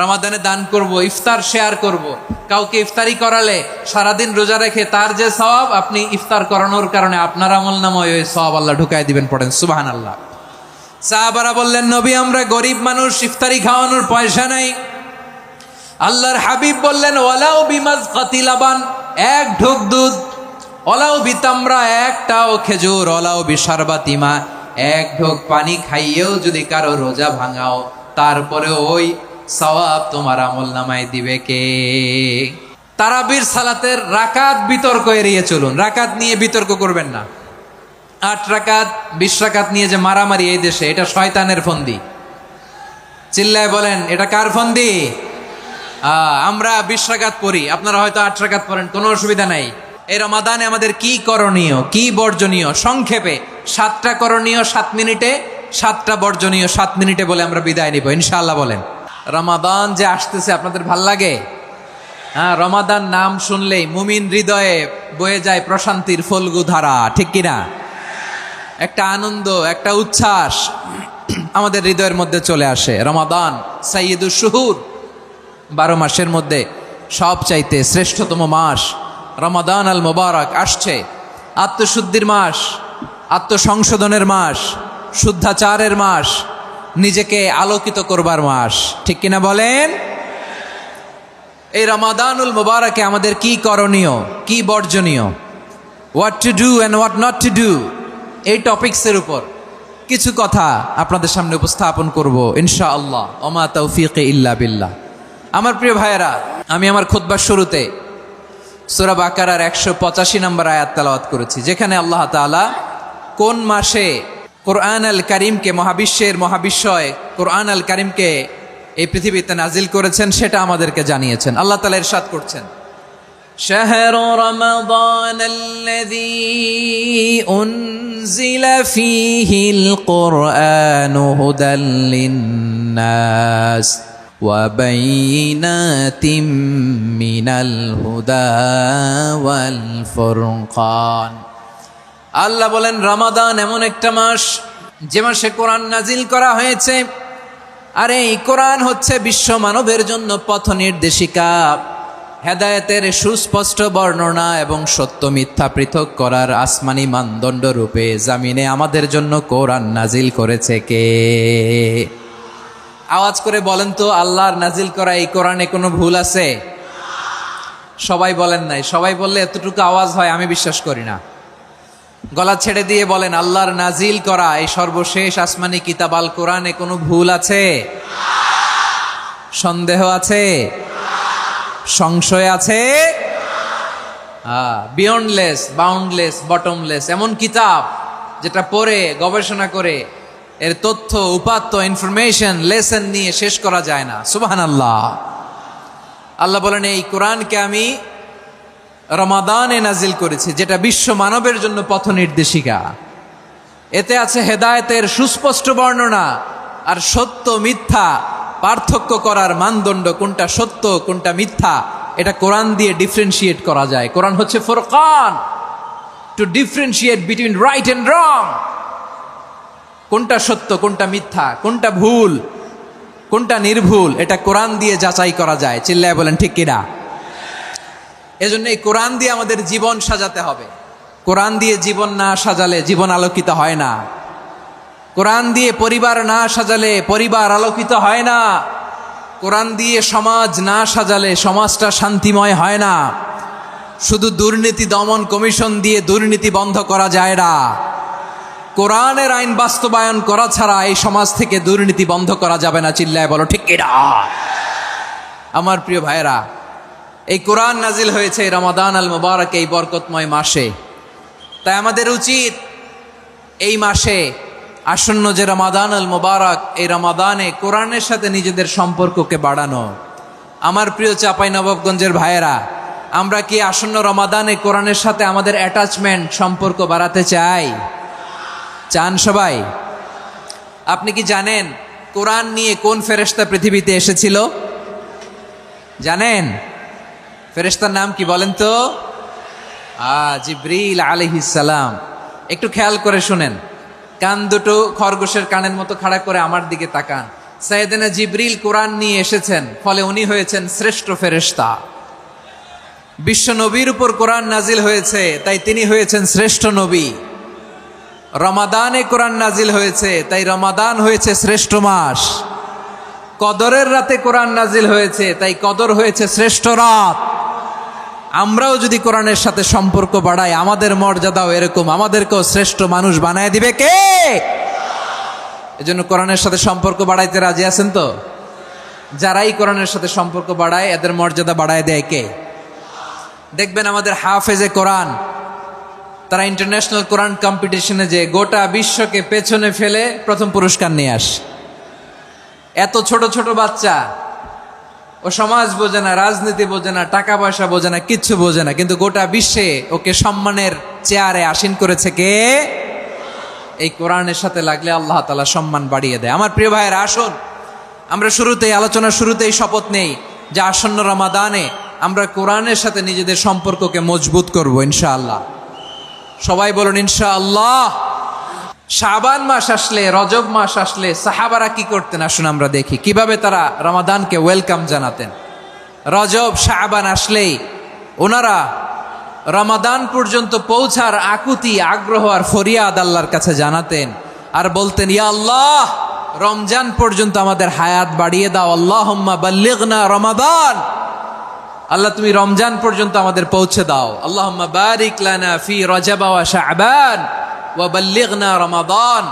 রমাদানে দান করব, ইফতার শেয়ার করব। কাউকে ইফতারি করালে সারাদিন রোজা রেখে তার যে সওয়াব, আপনি ইফতার করানোর কারণে আপনার আমলনামায় ওই সওয়াব আল্লাহ ঢুকাই দিবেন। পড়েন সুবহানাল্লাহ। সাহাবারা বললেন, নবী আমরা গরিব মানুষ, ইফতারি খাওয়ানোর পয়সা নাই। আল্লাহর হাবিব বললেন, ওয়ালাউ বিমাজকাতি লাবান, এক ঢোক দুধ, ওয়ালাউ বিতামরা, একটাও খেজুর, ওয়ালাউ বিশারবাতি মা, এক ঢোক পানি খাইয়েও যদি কারো রোজা ভাঙাও, তারপরে ওই সওয়াব তোমার আমলনামায় দিবে কে? তারাবির সালাতের রাকাত বিতর্ক এড়িয়ে চলুন। রাকাত নিয়ে বিতর্ক করবেন না। 8 রাকাত 20 রাকাত নিয়ে যে মারামারি এই দেশে, এটা শয়তানের ফন্দি। চিল্লায় বলেন, এটা কার ফন্দি? আমরা 20 রাকাত পড়ি, আপনারা হয়তো 8 রাকাত পড়েন, কোনো অসুবিধা নাই। এই রমাদানে আমাদের কি করণীয়, কি বর্জনীয়? সংক্ষেপে 7টা করণীয় 7 মিনিটে, 7টা বর্জনীয় 7 মিনিটে বলে আমরা বিদায় নিব ইনশাআল্লাহ। বলেন, রমাদান যে আসতেছে আপনাদের ভাল লাগে? রমাদান নাম শুনলেই মুমিন হৃদয়ে বয়ে যায় প্রশান্তির ফল্গু ধারা, ঠিক কিনা? একটা আনন্দ, একটা উচ্ছ্বাস আমাদের হৃদয়ের মধ্যে চলে আসে। রমাদান সাইয়্যিদুশ শুহুর, 12 মাসের মধ্যে সবচাইতে শ্রেষ্ঠতম মাস রমাদান আল মুবারক আসছে। আত্মশুদ্ধির মাস, আত্মসংশোধনের মাস, শুদ্ধাচারের মাস, নিজেকে আলোকিত করবার মাস, ঠিক কিনা বলেন? এই রমাদানুল মুবারকে আমাদের কি করণীয়, কি বর্জনীয়, what to do and what not to do, এই টপিকসের উপর কিছু কথা আপনাদের সামনে উপস্থাপন করব ইনশাআল্লাহ। ওমা তাওফীকি ইল্লা বিল্লাহ। আমার প্রিয় ভাইয়েরা, আমি আমার খুতবার শুরুতে সূরা বাকারার 185 নম্বর আয়াত তেলাওয়াত করেছি, যেখানে আল্লাহ তাআলা কোন মাসে কোরআন আল কারীমকে, মহাবিশ্বের মহাবিশ্বয় কোরআন আল কারীমকে এই পৃথিবীতে নাজিল করেছেন সেটা আমাদেরকে জানিয়েছেন। আল্লাহ তাআলা ইরশাদ করছেন, শাহরু রমাদানাল্লাযী উনজিলা ফীহিল কুরআনু হুদাল লিন্নাস ওয়া বাইয়িনাতিম মিনাল হুদা ওয়াল ফুরকান। আল্লাহ বলেন, রমাদান এমন একটা মাস যে মাসে কোরআন নাজিল করা হয়েছে। আর এই কোরআন হচ্ছে বিশ্ব মানবের জন্য পথ নির্দেশিকা, হেদায়েতের সুস্পষ্ট বর্ণনা এবং সত্য মিথ্যা পৃথক করার আসমানি মানদণ্ড রূপে জামিনে আমাদের জন্য কোরআন নাজিল করেছে কে? আওয়াজ করে বলেন তো, আল্লাহর নাজিল করা এই কোরআনে কোনো ভুল আছে? সবাই বলেন নাই। সবাই বললে এতটুকু আওয়াজ হয় আমি বিশ্বাস করি না। গলা ছেড়ে দিয়ে বলেন, আল্লাহর নাজিল করা এই সর্বশেষ আসমানি কিতাব আল কোরআনে কোনো ভুল আছে? সন্দেহ আছে? সংশয় আছে? বিয়ন্ডলেস, বাউন্ডলেস, বটমলেস, এমন কিতাব যেটা পড়ে গবেষণা করে এর তথ্য, উপাত্ত, ইনফরমেশন, লেসন নিয়ে শেষ করা যায় না। সুবহানাল্লাহ। আল্লাহ বলেন, এই কোরআনকে আমি রমাদানে নাজিল করেছি, যেটা বিশ্ব মানবের জন্য পথ নির্দেশিকা। এতে আছে হেদায়েতের সুস্পষ্ট বর্ণনা আর সত্য মিথ্যা পার্থক্য করার মানদণ্ড, কোনটা সত্য কোনটা মিথ্যা এটা কোরআন দিয়ে ডিফারেন্সিয়েট করা যায়। কোরআন হচ্ছে ফুরকান, to differentiate between right and wrong. কোনটা সত্য, কোনটা মিথ্যা, কোনটা ভুল, কোনটা নির্ভুল, এটা কোরআন দিয়ে যাচাই করা যায়। চিল্লায় বলেন ঠিক কিনা? এজন্য এই কোরআন দিয়ে আমাদের জীবন সাজাতে হবে। কোরআন দিয়ে জীবন না সাজালে জীবন আলোকিত হয় না। কোরআন দিয়ে পরিবার না সাজালে পরিবার আলোকিত হয় না। কোরআন দিয়ে সমাজ না সাজালে সমাজটা শান্তিময় হয় না। শুধু দুর্নীতি দমন কমিশন দিয়ে দুর্নীতি বন্ধ করা যায় না। কোরআনের আইন বাস্তবায়ন করা ছাড়া এই সমাজ থেকে দুর্নীতি বন্ধ করা যাবে না। চিল্লায় বলো ঠিক কিনা? আমার প্রিয় ভাইরা, এই কোরআন নাজিল হয়েছে রমাদান আল মুবারক, এই বরকতময় মাসে। তাই আমাদের উচিত এই মাসে আসন্ন যে রমাদান আল মুবারক, এই রমাদানে কোরআনের সাথে নিজেদের সম্পর্ককে বাড়ানো। আমার প্রিয় চাঁপাইনবাবগঞ্জের ভাইয়েরা, আমরা কি আসন্ন রমাদানে কোরআনের সাথে আমাদের অ্যাটাচমেন্ট, সম্পর্ক বাড়াতে চাই? চান সবাই? আপনি কি জানেন কোরআন নিয়ে কোন ফেরেশতা পৃথিবীতে এসেছিল? জানেন? ফেরেশতার নাম কি বলেন তো? জিবরিল আলাইহিস সালাম। একটু খেয়াল করে শুনেন, কান দুটো খরগোশের কানের মতো খাড়া করে আমার দিকে তাকান। সাইয়েদনা জিবরিল কোরআন নিয়ে এসেছেন, ফলে উনি হয়েছেন শ্রেষ্ঠ ফেরেশতা। বিশ্ব নবীর উপর কোরআন নাজিল হয়েছে, তাই তিনি হয়েছেন শ্রেষ্ঠ নবী। রমাদানে কোরআন নাজিল হয়েছে, তাই রমাদান হয়েছে শ্রেষ্ঠ মাস। কদরের রাতে কোরআন নাজিল হয়েছে, তাই কদর হয়েছে শ্রেষ্ঠ রাত। আমরাও যদি কোরআনের সাথে সম্পর্ক বাড়াই, আমাদের মর্যাদাও এরকম, আমাদেরকেও শ্রেষ্ঠ মানুষ বানায় দিবে কে? এজন্য কোরআনের সাথে সম্পর্ক বাড়াইতে রাজি আছেন তো? যারাই কোরআনের সাথে সম্পর্ক বাড়ায়, এদের মর্যাদা বাড়ায় দেয় কে? দেখবেন আমাদের হাফেজে কোরআন, তারা ইন্টারন্যাশনাল কোরআন কম্পিটিশনে যে গোটা বিশ্বকে পেছনে ফেলে প্রথম পুরস্কার নিয়ে আসে। এত ছোট ছোট বাচ্চা, ও সমাজ বোঝে না, রাজনীতি বোঝে না, টাকা পয়সা বোঝে না, কিচ্ছু বোঝে না, কিন্তু গোটা বিশ্বে ওকে সম্মানের চেয়ারে আসীন করেছে কে? এই কোরআনের সাথে লাগলে আল্লাহ তাআলা সম্মান বাড়িয়ে দেয়। আমার প্রিয় ভাইয়েরা, আসুন আমরা আলোচনার শুরুতেই শপথ নেই যে আসন্ন রমাদানে আমরা কোরআনের সাথে নিজেদের সম্পর্ককে মজবুত করব ইনশাআল্লাহ। সবাই বলুন ইনশাআল্লাহ। শাবান মাস আসলে, রজব মাস আসলে সাহাবারা কি করতেন? আসুন আমরা দেখি কিভাবে তারা রমাদানকে ওয়েলকাম জানাতেন। রজব শাবান আসলেই ওনারা রমাদান পর্যন্ত পৌঁছার আকুতি, আগ্রহ আর ফরিয়াদ আল্লাহর কাছে জানাতেন আর বলতেন, ইয়া আল্লাহ, রমজান পর্যন্ত আমাদের হায়াত বাড়িয়ে দাও। আল্লাহুম্মা বাল্লিগনা রমাদান, আল্লাহ তুমি রমজান পর্যন্ত আমাদের পৌঁছে দাও। আল্লাহুম্মা বারিক লানা ফি রজব ওয়া শাবান ওয়া বাল্লিগনা রমাদান,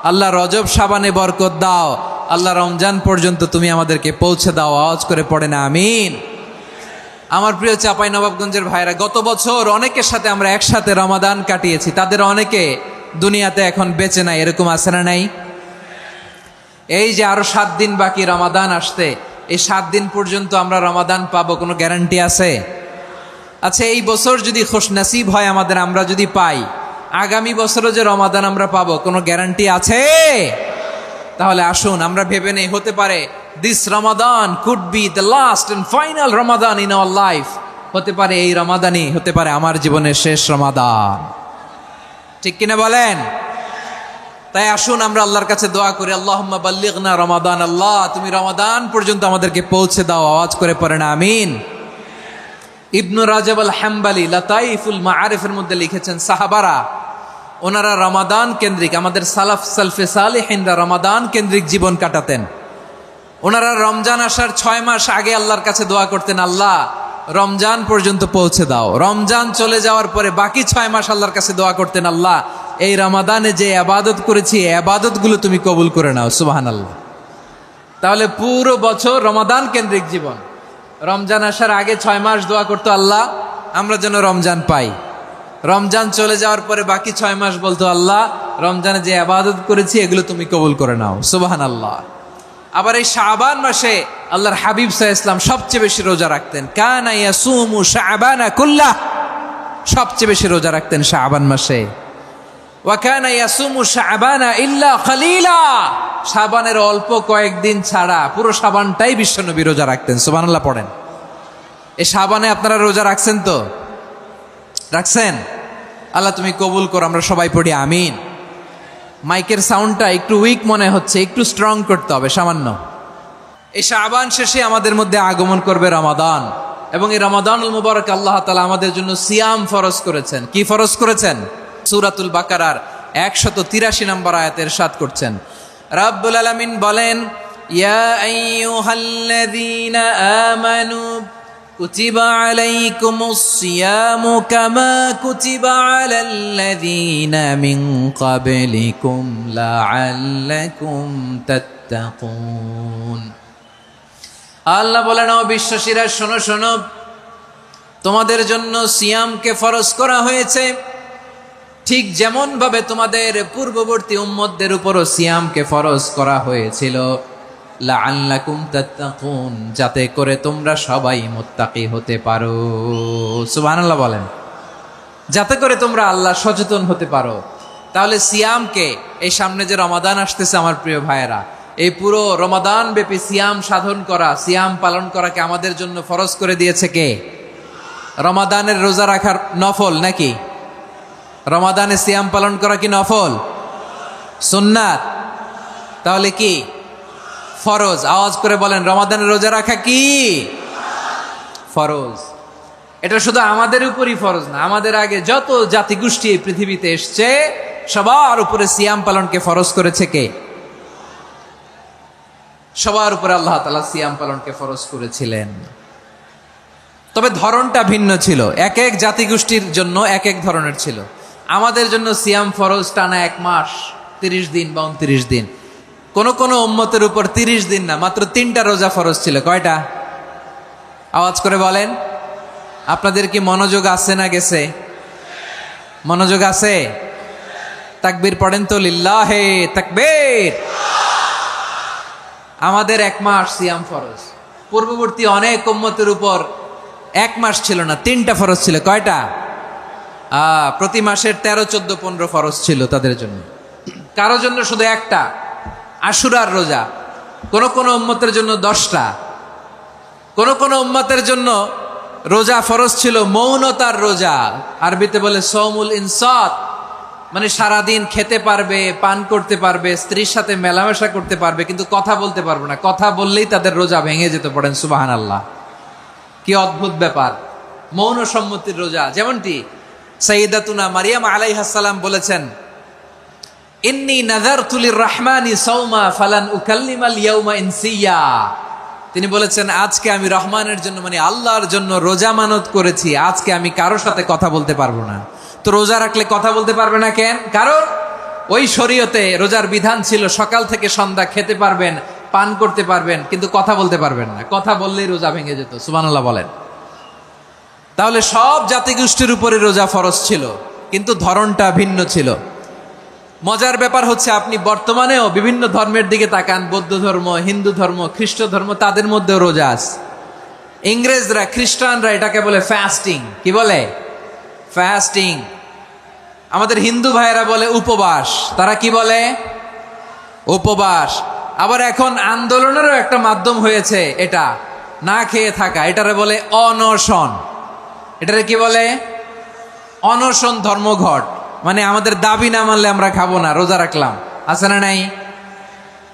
আল্লাহ রজব শাবানে বরকত দাও, আল্লাহ রমজান পর্যন্ত তুমি আমাদেরকে পৌঁছে দাও। আওয়াজ করে পড়েন আমিন। আমার প্রিয় চাঁপাইনবাবগঞ্জের ভাইরা, গত বছর অনেকের সাথে আমরা একসাথে রমাদান কাটিয়েছি, তাদের অনেকে দুনিয়াতে এখন বেঁচে নাই, এরকম আছে না নাই? এই যে আরো 7 দিন বাকি রমাদান আসতে, এই 7 দিন পর্যন্ত আমরা রমাদান পাবো, কোনো গ্যারান্টি আছে? আচ্ছা, এই বছর যদি খুশনসিব হয় আমাদের, আমরা যদি পাই, আগামী বছরও যে রমাদান আমরা পাবো, কোনো গ্যারান্টি আছে? তাহলে আসুন আমরা ভেবে নেই, হতে পারে this Ramadan could be the last and final Ramadan in our life. হতে পারে এই রমাদানই হতে পারে আমার জীবনের শেষ রমাদান। ঠিক কিনা বলেন? তাই আসুন আমরা আল্লাহর কাছে দোয়া করি, আল্লাহুম্মা বাল্লিগনা রমাদান, আল্লাহ তুমি রমাদান পর্যন্ত আমাদেরকে পৌঁছে দাও। আওয়াজ করে পড়েন আমিন। ইবনু রাজব আল হাম্বালি লাতাইফুল মাআরিফের মধ্যে লিখেছেন, সাহাবারা ওনারা রমাদান কেন্দ্রিক, আমাদের সালফে সালেহিনরা রমাদান কেন্দ্রিক জীবন কাটাতেন। ওনারা রমজান আসার 6 মাস আগে আল্লাহর কাছে দোয়া করতেন, আল্লাহ রমজান পর্যন্ত পৌঁছে দাও। রমজান চলে যাওয়ার পরে বাকি 6 মাস আল্লাহর কাছে দোয়া করতেন, আল্লাহ এই রমাদানে যে ইবাদত করেছি, এই ইবাদতগুলো তুমি কবুল করে নাও। সুবহানাল্লাহ। তাহলে পুরো বছর রমাদান কেন্দ্রিক জীবন। রমজান আসার আগে 6 মাস দোয়া করতো, আল্লাহ আমরা যেন রমজান পাই। রমজান চলে যাওয়ার পরে বাকি 6 মাস বলতো, আল্লাহ রমজানে যে ইবাদত করেছি এগুলো তুমি কবুল করে নাও। সুবহানাল্লাহ। আবার এই শাবান মাসে আল্লাহর হাবিব সাল্লাল্লাহু আলাইহি ওয়াসাল্লাম সবচেয়ে বেশি রোজা রাখতেন। কানা ইয়াসুমু শাবানা কুল্লাহ, সবচেয়ে বেশি রোজা রাখতেন শাবান মাসে। ওয়া কানা ইয়াসুমু শাবানা ইল্লা কালিলা, শাবানের অল্প কয়েকদিন ছাড়া পুরো শাবানটাই বিশ্বনবী রোজা রাখতেন। সুবহানাল্লাহ পড়েন। এই শাবানে আপনারা রোজা রাখছেন তো? রাখছেন? আল্লাহ তুমি কবুল করো। আমরা সবাই পড়ি আমিন। মাইকের সাউন্ডটা একটু উইক মনে হচ্ছে, একটু স্ট্রং করতে হবে সামান্য। এই শাবান শেষে আমাদের মধ্যে আগমন করবে রমাদান, এবং এই রমাদানুল মুবারক আল্লাহ তাআলা আমাদের জন্য সিয়াম ফরজ করেছেন। কি ফরজ করেছেন? সূরাতুল বাকারার 183 নম্বর আয়াতে ইরশাদ করছেন, রাব্বুল আলামিন বলেন, ইয়া আইয়ুহাল্লাযীনা আমানু কুতিবা আলাইকুমুস সিয়ামু কামা কুতিবা আলাল্লাযীনা মিন ক্বাবলিকুম লাআল্লাকুম তাত্তাকুন। আল্লাহ বলেন, ও বিশ্বাসীরা শোনো শোনো, তোমাদের জন্য সিয়ামকে ফরজ করা হয়েছে, ঠিক যেমন ভাবে তোমাদের পূর্ববর্তী উম্মতদের উপরও সিয়ামকে ফরজ করা হয়েছিল, লাআল্লাকুম তাত্তাকুন, যাতে করে তোমরা সবাই মুত্তাকি হতে পারো। সুবহানাল্লাহ বলেন, যাতে করে তোমরা আল্লাহ সচেতন হতে পারো। তাহলে সিয়ামকে, এই সামনে যে রমাদান আসতেছে আমার প্রিয় ভাইয়েরা, এই পুরো রমাদান ব্যাপী সিয়াম সাধন করা, সিয়াম পালন করাকে আমাদের জন্য ফরজ করে দিয়েছে কে? রমাদানের রোজা রাখার নফল নাকি? রমাদানে সিয়াম পালন করা কি নফল? সুন্নাত? তাহলে কি ফরজ। আওয়াজ করে বলেন, রমাদানের রোজা রাখা কি ফরজ? এটা শুধু আমাদের উপরই ফরজ না, আমাদের আগে যত জাতিগোষ্ঠী এই পৃথিবীতে এসছে সবার উপরে সিয়াম পালনকে ফরজ করেছে কে? সবার উপরে আল্লাহ তাআলা সিয়াম পালনকে ফরজ করেছিলেন। তবে ধরনটা ভিন্ন ছিল, এক এক জাতিগোষ্ঠীর জন্য এক এক ধরনের ছিল। আমাদের জন্য সিয়াম ফরজ টানা 1 মাস 30 দিন বা 29 দিন। কোন কোন উম্মতের উপর 30 দিন না, মাত্র 3টা রোজা ফরজ ছিল। কয়টা? আওয়াজ করে বলেন। আপনাদের কি মনোযোগ আছে না গেছে? মনোযোগ আছে? তাকবীর পড়েন তো, লিল্লাহে তাকবীর। আমাদের 1 মাস সিয়াম ফরজ। পূর্ববর্তী অনেক উম্মতের উপর 1 মাস ছিল না, 3টা ফরজ ছিল। কয়টা? প্রতি মাসের 13, 14, 15 ফরজ ছিল তাদের জন্য। কারো জন্য শুধু একটা, আশুরার রোজা। কোন কোন উম্মতের জন্য 10টা। কোন কোন উম্মতের জন্য রোজা ফরজ ছিল মৌনতার রোজা, আরবিতে বলে সৌমুল ইনসাত, মানে সারাদিন খেতে পারবে, পান করতে পারবে, স্ত্রীর সাথে মেলামেশা করতে পারবে, কিন্তু কথা বলতে পারবে না। কথা বললেই তাদের রোজা ভেঙে যেতে। পড়েন সুবহানাল্লাহ। কি অদ্ভুত ব্যাপার! মৌন সম্মতির রোজা। যেমনটি সাইয়্যিদাতুনা মারিয়াম আলাইহিস সালাম বলেছেন, ইন্নী নাযারতু লির-রাহমানি সাওমা ফালান উকাল্লিমাল ইয়াওমা ইনসিয়া। তিনি বলেছেন, আজকে আমি রহমানের জন্য, মানে আল্লাহর জন্য রোজা মানত করেছি, আজকে আমি কারোর সাথে কথা বলতে পারবো না। তো রোজা রাখলে কথা বলতে পারবে না কেন? কারণ ওই শরীয়তে রোজার বিধান ছিল সকাল থেকে সন্ধ্যা খেতে পারবেন, পান করতে পারবেন, কিন্তু কথা বলতে পারবেন না। কথা বললেই রোজা ভেঙে যেত। সুবহানাল্লাহ বলেন। তাহলে সব জাতিগোষ্ঠীর উপরে রোজা ফরজ ছিল, কিন্তু ধরনটা ভিন্ন ছিল। মজার ব্যাপার হচ্ছে, আপনি বর্তমানেও বিভিন্ন ধর্মের দিকে তাকান, বৌদ্ধ ধর্ম, হিন্দু ধর্ম, খ্রিস্ট ধর্ম, তাদের মধ্যেও রোজা আছে। ইংরেজরা, খ্রিস্টানরা এটাকে বলে ফাস্টিং। কি বলে? ফাস্টিং। আমাদের হিন্দু ভাইয়েরা বলে উপবাস। তারা কি বলে? উপবাস। আবার এখন আন্দোলনেরও একটা মাধ্যম হয়েছে এটা, না খেয়ে থাকা। এটারে বলে অনশন। এটারে কি বলে? অনশন ধর্মঘট। মানে আমাদের দাবি না মানলে আমরা খাবো না, রোজা রাখলাম। আছে না নাই?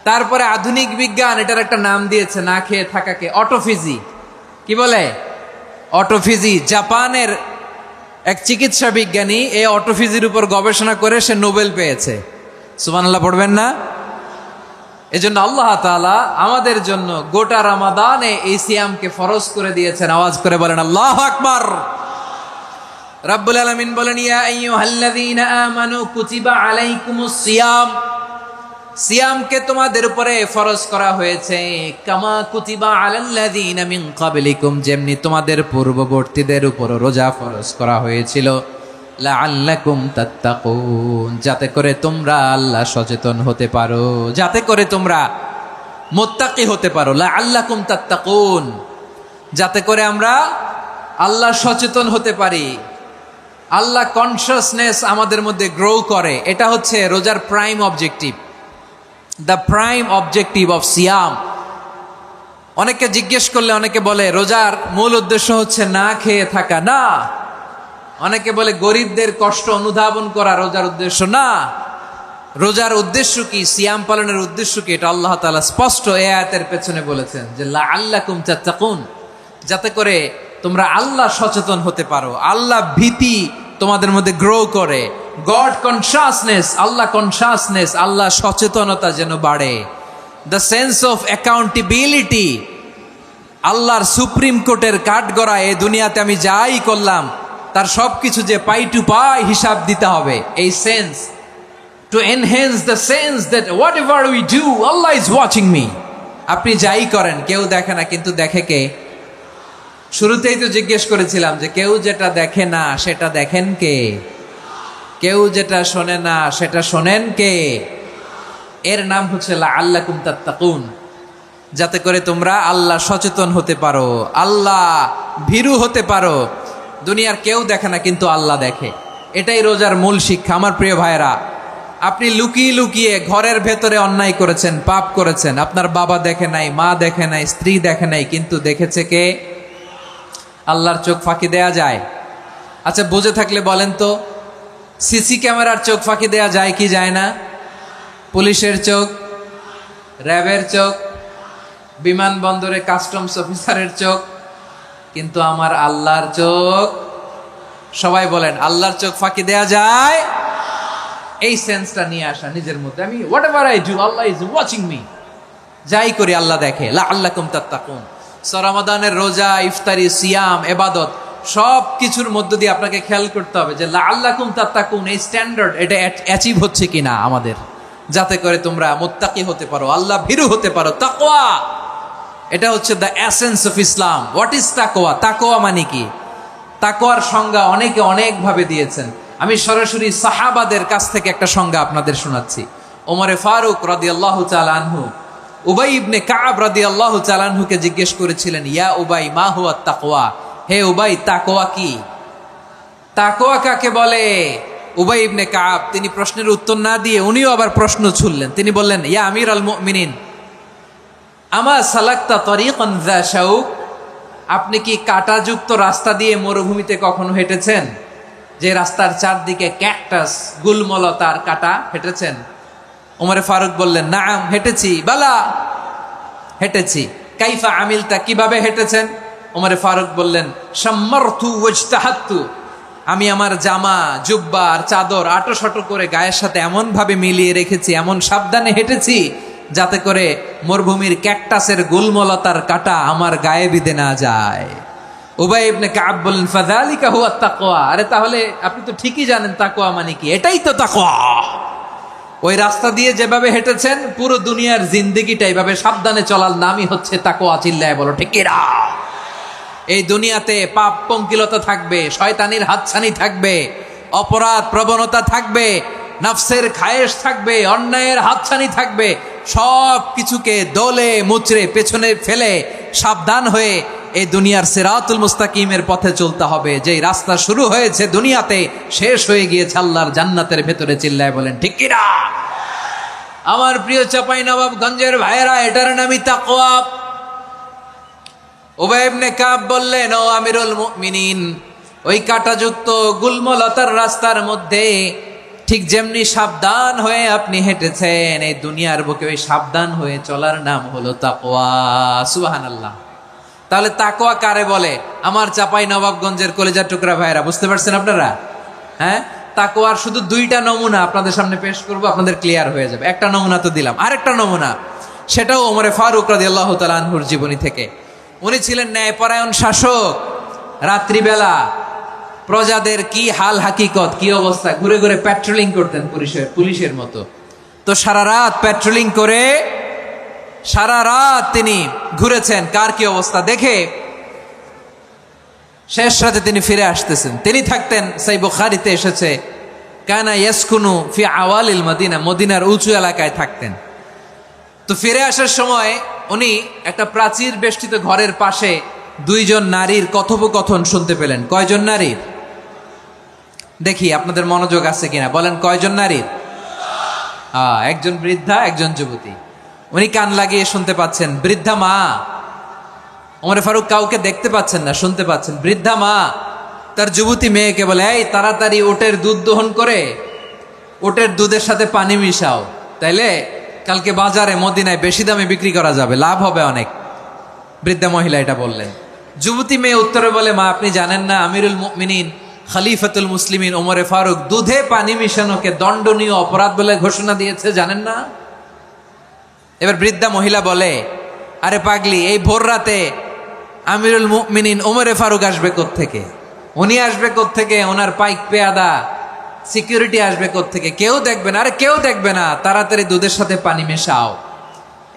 তারপরে আধুনিক বিজ্ঞান এটার একটা নাম দিয়েছে না খেয়ে থাকাকে, অটোফিজি। কি বলে? অটোফিজি। জাপানের এক চিকিৎসা বিজ্ঞানী এই অটোফিজির উপর গবেষণা করে সে নোবেল পেয়েছে। সুবহানাল্লাহ পড়বেন না? এজন্য আল্লাহ তাআলা আমাদের জন্য গোটা রমাদানে এই সিয়ামকে ফরজ করে দিয়েছেন। আওয়াজ করে বলেন আল্লাহু আকবার। রাব্বুল আলামিন বলেন, ইয়া আইয়ুহাল্লাযীনা আমানু কুতিবা আলাইকুমুস সিয়াম। সিয়ামকে তোমাদের উপরে ফরজ করা হয়েছে, কামা কুতিবা আলাল্লাযীনা মিন ক্বাবলিকুম, যেমনি তোমাদের পূর্ববর্তীদের উপর রোজা ফরজ করা হয়েছিল, লাআল্লাকুম তাত্তাকুন, যাতে করে তোমরা আল্লাহ সচেতন হতে পারো, যাতে করে তোমরা মুত্তাকি হতে পারো। লাআল্লাকুম তাত্তাকুন, যাতে করে আমরা আল্লাহ সচেতন হতে পারি, আল্লাহ কনসিয়াসনেস আমাদের মধ্যে গ্রো করে। এটা হচ্ছে রোজার prime objective, the prime objective of সিয়াম। অনেকে জিজ্ঞেস করলে অনেকে বলে রোজার মূল উদ্দেশ্য হচ্ছে না খেয়ে থাকা। না। অনেকে বলে গরিবদের কষ্ট অনুধাবন করা রোজার উদ্দেশ্য। না। রোজার উদ্দেশ্য কি? সিয়াম পালনের উদ্দেশ্য কি? এটা আল্লাহ তাআলা স্পষ্ট এই আয়াতের পেছনে বলেছেন যে লাআল্লাকুম তাত্তাকুন, যাতে করে তোমরা আল্লাহ সচেতন হতে পারো, আল্লাহ ভীতি তোমাদের মধ্যে গ্রো করে, গড কনসিয়াসনেস, আল্লাহ কনসিয়াসনেস, আল্লাহ সচেতনতা যেন বাড়ে, দ্য সেন্স অফ অ্যাকাউন্টেবিলিটি। আল্লাহর সুপ্রিম কোর্টের কাঠগড়া এই দুনিয়াতে আমি যাই করলাম তার সবকিছু যে পাই টু পাই হিসাব দিতে হবে, এই sense, to enhance the sense that what ever we do Allah is watching me. আপনি যাই করেন কেউ দেখে না, কিন্তু দেখে কে? শুরুতেই তো জিজ্ঞেস করেছিলাম যে কেউ যেটা দেখে না সেটা দেখেন কে? কেউ যেটা শোনে না সেটা শোনেন কে? এর নাম হচ্ছে লাআল্লাকুম তাত্তাকুন, যাতে করে তোমরা আল্লাহ সচেতন হতে পারো, আল্লাহ ভীরু হতে পারো। দুনিয়ার কেউ দেখে না, কিন্তু আল্লাহ দেখে। এটাই রোজার মূল শিক্ষা। আমার প্রিয় ভাইরা, আপনি লুকিয়ে লুকিয়ে ঘরের ভেতরে অন্যায় করেছেন, পাপ করেছেন, আপনার বাবা দেখে নাই, মা দেখে নাই, স্ত্রী দেখে নাই, কিন্তু দেখেছে কে? আল্লাহর চোখ ফাঁকি দেয়া যায়? আচ্ছা, বুঝে থাকলে বলেন তো, সিসি ক্যামেরার চোখ ফাঁকি দেয়া যায় কি যায় না? পুলিশের চোখ, র্যাবের চোখ, বিমানবন্দরে কাস্টমস অফিসারের চোখ, কিন্তু আমার আল্লাহর চোখ। সবাই বলেন, আল্লাহর চোখ ফাঁকি দেয়া যায়? এই সেন্সটা নিয়ে আসা নিজের মধ্যে, আমি what ever I do Allah is watching me, যাই করি আল্লাহ দেখে। লাআল্লাকুম তাত্তাকুন। রমাদানের রোজা, ইফতারি, সিয়াম, ইবাদত সব কিছুর মধ্য দিয়ে আপনাকে খেয়াল করতে হবে যে লাআল্লাকুম তাত্তাকুন এই স্ট্যান্ডার্ড এটা অ্যাচিভ হচ্ছে কিনা আমাদের, যাতে করে তোমরা মুত্তাকি হতে পারো, আল্লাহ ভীরু হতে পারো। তাকওয়া, এটা হচ্ছে the essence of Islam. What is তাকওয়া? তাকওয়া মানে কি? তাকওয়ার সংজ্ঞা অনেকে অনেক ভাবে দিয়েছেন। আমি সরাসরি সাহাবাদের কাছ থেকে একটা সংজ্ঞা আপনাদের শোনাচ্ছি। ওমরে ফারুক রাদিয়াল্লাহু তাআলা আনহু উবাই ইবনে কাব রাদিয়াল্লাহু তাআলা আনহুকে জিজ্ঞেস করেছিলেন, ইয়া উবাই মা হুয়া তাকওয়া? হে উবাই, তাকওয়া কি? তাকওয়া কাকে বলে? উবাই ইবনে কাব তিনি প্রশ্নের উত্তর না দিয়ে উনিও আবার প্রশ্ন ছুড়লেন। তিনি বললেন, ইয়া আমিরাল মুমিনিন, আমা সালাকতা তরিকান যা শাউক? আপনি কি কাঁটাযুক্ত রাস্তা দিয়ে মরুভূমিতে কখনো হেঁটেছেন? যে রাস্তার চারদিকে ক্যাকটাস, গুলমলতার কাঁটা, হেঁটেছেন? ওমরে ফারুক বললেন, নাম, হেঁটেছি। বালা, হেঁটেছি। কাইফা আমিলতা, কিভাবে হেঁটেছেন? ওমরে ফারুক বললেন, শাম্মারতু ওয়াজতাহাতু, আমি আমার জামা, জুব্বা আর চাদর আটোসাটো করে গায়ের সাথে এমন ভাবে মিলিয়ে রেখেছি, এমন সাবধানে হেঁটেছি যাতে করে মরুভূমির ক্যাকটাসের গুলমলতার কাঁটা আমার গায়ে বিঁধে না যায়। উবাই ইবনে কাব বললেন, ফাযালিকা হুয়া তাকওয়া। আরে তাহলে আপনি তো ঠিকই জানেন তাকওয়া মানে কি, এটাই তো তাকওয়া। ওই রাস্তা দিয়ে যেভাবে হেঁটেছেন, পুরো দুনিয়ার জিন্দেগিটা এইভাবে সাবধানে চলার নামই হচ্ছে তাকওয়া। চিল্লায় বলো ঠিক কিনা? এই দুনিয়াতে পাপ পঙ্কিলতা থাকবে, শয়তানির হাতছানি থাকবে, অপরাধ প্রবণতা থাকবে, নফসের খায়েশ থাকবে, অন্যায়ের হাতছানি থাকবে। সব কিছুকে দলে মুচড়ে পেছনে ফেলে সাবধান হয়ে এই দুনিয়ার সিরাতুল মুস্তাকিমের পথে চলতে হবে। যেই রাস্তা শুরু হয়েছে দুনিয়াতে, শেষ হয়ে গিয়েছে আল্লাহর জান্নাতের ভেতরে। চিল্লায় বলেন ঠিক কিনা? আমার প্রিয় চাঁপাইনবাবগঞ্জের ভাইয়েরা, এটার নামই তাকওয়া। উবাই ইবনে কাব বললেন, ও আমিরুল মুমিনিন, ওই কাঁটাযুক্ত গুলমলতার রাস্তার মধ্যে ঠিক যেমনি সাবধান হয়ে আপনি হেঁটেছেন, এই দুনিয়ার বুকে ওই সাবধান হয়ে চলার নাম হলো তাকওয়া। সুবহানাল্লাহ। তাহলে তাকওয়া কারে বলে? আমার চাঁপাইনবাবগঞ্জের কলিজার টুকরা ভাইয়েরা, বুঝতে পারছেন আপনারা? হ্যাঁ, তাকওয়ার শুধু দুইটা নমুনা আপনাদের সামনে পেশ করব, আপনাদের ক্লিয়ার হয়ে যাবে। একটা নমুনা তো দিলাম, আরেকটা নমুনা, সেটাও ওমরে ফারুক রাদিয়াল্লাহু তাআলা আনহুর জীবনী থেকে। উনি ছিলেন ন্যায়পরায়ণ শাসক। রাত্রিবেলা প্রজাদের কি হাল হাকিকত, কি অবস্থা, ঘুরে ঘুরে প্যাট্রোলিং করতেন পুলিশের মতো। তো সারা রাত প্যাট্রোলিং করে সারা রাত তিনি ঘুরেছেন কার কি অবস্থা দেখে। শেষ রাতে তিনি ফিরে আসতেছেন। তিনি থাকতেন, সেই বুখারীতে এসেছে, কানা ইয়াসকুনু ফি আওয়ালিল মদিনা, মদিনার উঁচু এলাকায় থাকতেন। তো ফিরে আসার সময় উনি একটা প্রাচীর বেষ্টিত ঘরের পাশে দুইজন নারীর কথোপকথন শুনতে পেলেন। কয়জন নারীর? দেখি আপনাদের মনোযোগ আছে কিনা, বলেন কয়জন নারীর? একজন বৃদ্ধা, একজন যুবতী। উনি কান লাগিয়ে শুনতে পাচ্ছেন। বৃদ্ধা মা, ওমর ফারুক কাউকে দেখতে পাচ্ছেন না, শুনতে পাচ্ছেন। বৃদ্ধা মা তার যুবতী মেয়েকে বলে, এই তাড়াতাড়ি ওটের দুধ দহন করে ওটের দুধের সাথে পানি মিশাও, তাইলে কালকে বাজারে মদিনায় বেশি দামে বিক্রি করা যাবে, লাভ হবে অনেক। বৃদ্ধা মহিলা এটা বললেন। যুবতী মেয়ে উত্তরে বলে, মা আপনি জানেন না আমিরুল মুমিনিন খলিফাতুল মুসলিমিন ওমরে ফারুক দুধে পানি মিশানোকে দণ্ডনীয় অপরাধ বলে ঘোষণা দিয়েছে, জানেন না? এবার বৃদ্ধা মহিলা বলে, আরে পাগলি, এই ভোর রাতে আমিরুল মুমিনিন ওমরে ফারুক আসবে কোত্থেকে? উনি আসবে কোত্থেকে? ওনার পাইক পেয়াদা সিকিউরিটি আসবে কোত্থেকে? কেউ দেখবে না। আরে কেউ দেখবে না, তাড়াতাড়ি দুধের সাথে পানি মেশাও।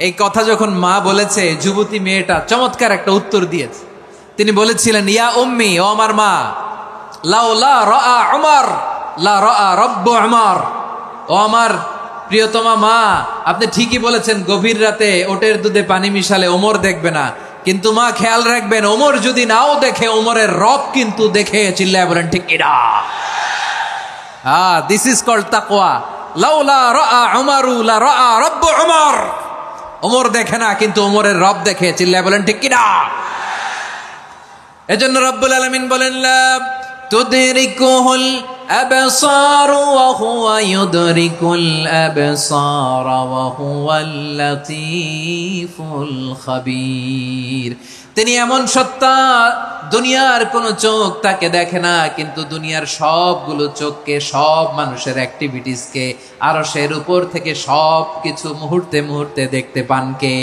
এই কথা যখন মা বলেছে, যুবতী মেয়েটা চমৎকার একটা উত্তর দিয়েছে। তিনি বলেছিলেন, ইয়া উম্মি, ও আমার মা, লাউলা রাআ উমর লা রাআ রব্বু উমর। ও আমার প্রিয়তমা মা, আপনি ঠিকই বলেছেন, গভীর রাতে ওটের দুধে পানি মিশালে ওমর দেখবে না, কিন্তু মা খেয়াল রাখবেন, ওমর যদি নাও দেখে, ওমরের রব কিন্তু দেখে। চিল্লায় বলেন ঠিক কিনা? দিস ইজ কল্ড তাকওয়া। লাউলা রাআ উমরু লা রাআ রব্বু উমর। ওমর দেখে না, কিন্তু ওমরের রব দেখে। চিল্লায় বলেন ঠিক কিনা? এজন্য রব্বুল আলামিন বলেন, লা তুদরিকুহুল الأبصار وهو يدرك الأبصار وهو اللطيف الخبير। তিনি এমন সত্তা, দুনিয়ার কোনো চোখ তাকে দেখে না, কিন্তু দুনিয়ার সবগুলো চোখকে, সব মানুষের অ্যাক্টিভিটিসকে আরশের উপর থেকে সব কিছু মুহূর্তে মুহূর্তে দেখতে পান কে?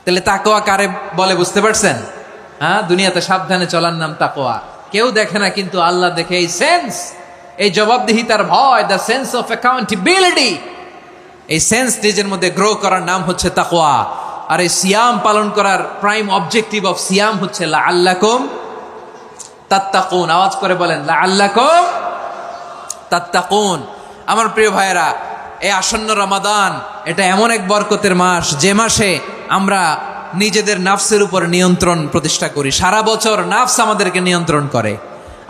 তাহলে তাকওয়া কারে বলে বুঝতে পারছেন? হ্যাঁ, দুনিয়াতে সাবধানে চলার নাম তাকওয়া। কেউ দেখে না, কিন্তু আল্লাহ দেখে। এই সেন্স, এই জবাবদিহিতার ভয়, দ্য সেন্স অফ অ্যাকাউন্টেবিলিটি, এই সেন্স নিজের মধ্যে গ্রো করার নাম হচ্ছে তাকওয়া। আর এই সিয়াম পালন করার প্রাইম অবজেক্টিভ অফ সিয়াম হচ্ছে লাআল্লাকুম তাত্তাকুন। আওয়াজ করে বলেন, লাআল্লাকুম তাত্তাকুন। আমার প্রিয় ভাইয়েরা, এই আসন্ন রমাদান এটা এমন এক বরকতের মাস, যে মাসে আমরা নিজেদের নাফসের উপর নিয়ন্ত্রণ প্রতিষ্ঠা করি। সারা বছর নাফস আমাদেরকে নিয়ন্ত্রণ করে,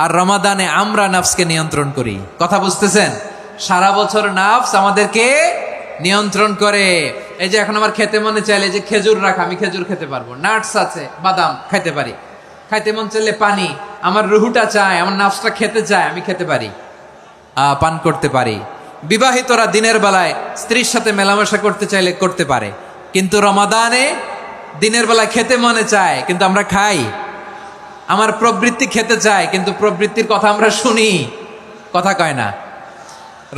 আর রমাদানে আমরা নাফসকে নিয়ন্ত্রণ করি। কথা বুঝতেছেন? সারা বছর নাফস আমাদেরকে নিয়ন্ত্রণ করে। এই যে এখন আমার খেতে মনে চাইলে যে খেজুর রাখ, আমি খেজুর খেতে পারবো, নাটস আছে, বাদাম খাইতে পারি। খাইতে মন চাইলে পানি, আমার রুহুটা চায়, আমার নাফসটা খেতে চায়, আমি খেতে পারি, পান করতে পারি। বিবাহিতরা দিনের বেলায় স্ত্রীর সাথে মেলামেশা করতে চাইলে করতে পারে, কিন্তু রমাদানে দিনের বেলায় খেতে মনে চায়, কিন্তু আমরা খাই। আমার প্রবৃত্তি খেতে চায়, কিন্তু প্রবৃত্তির কথা আমরা শুনি, কথা কয় না।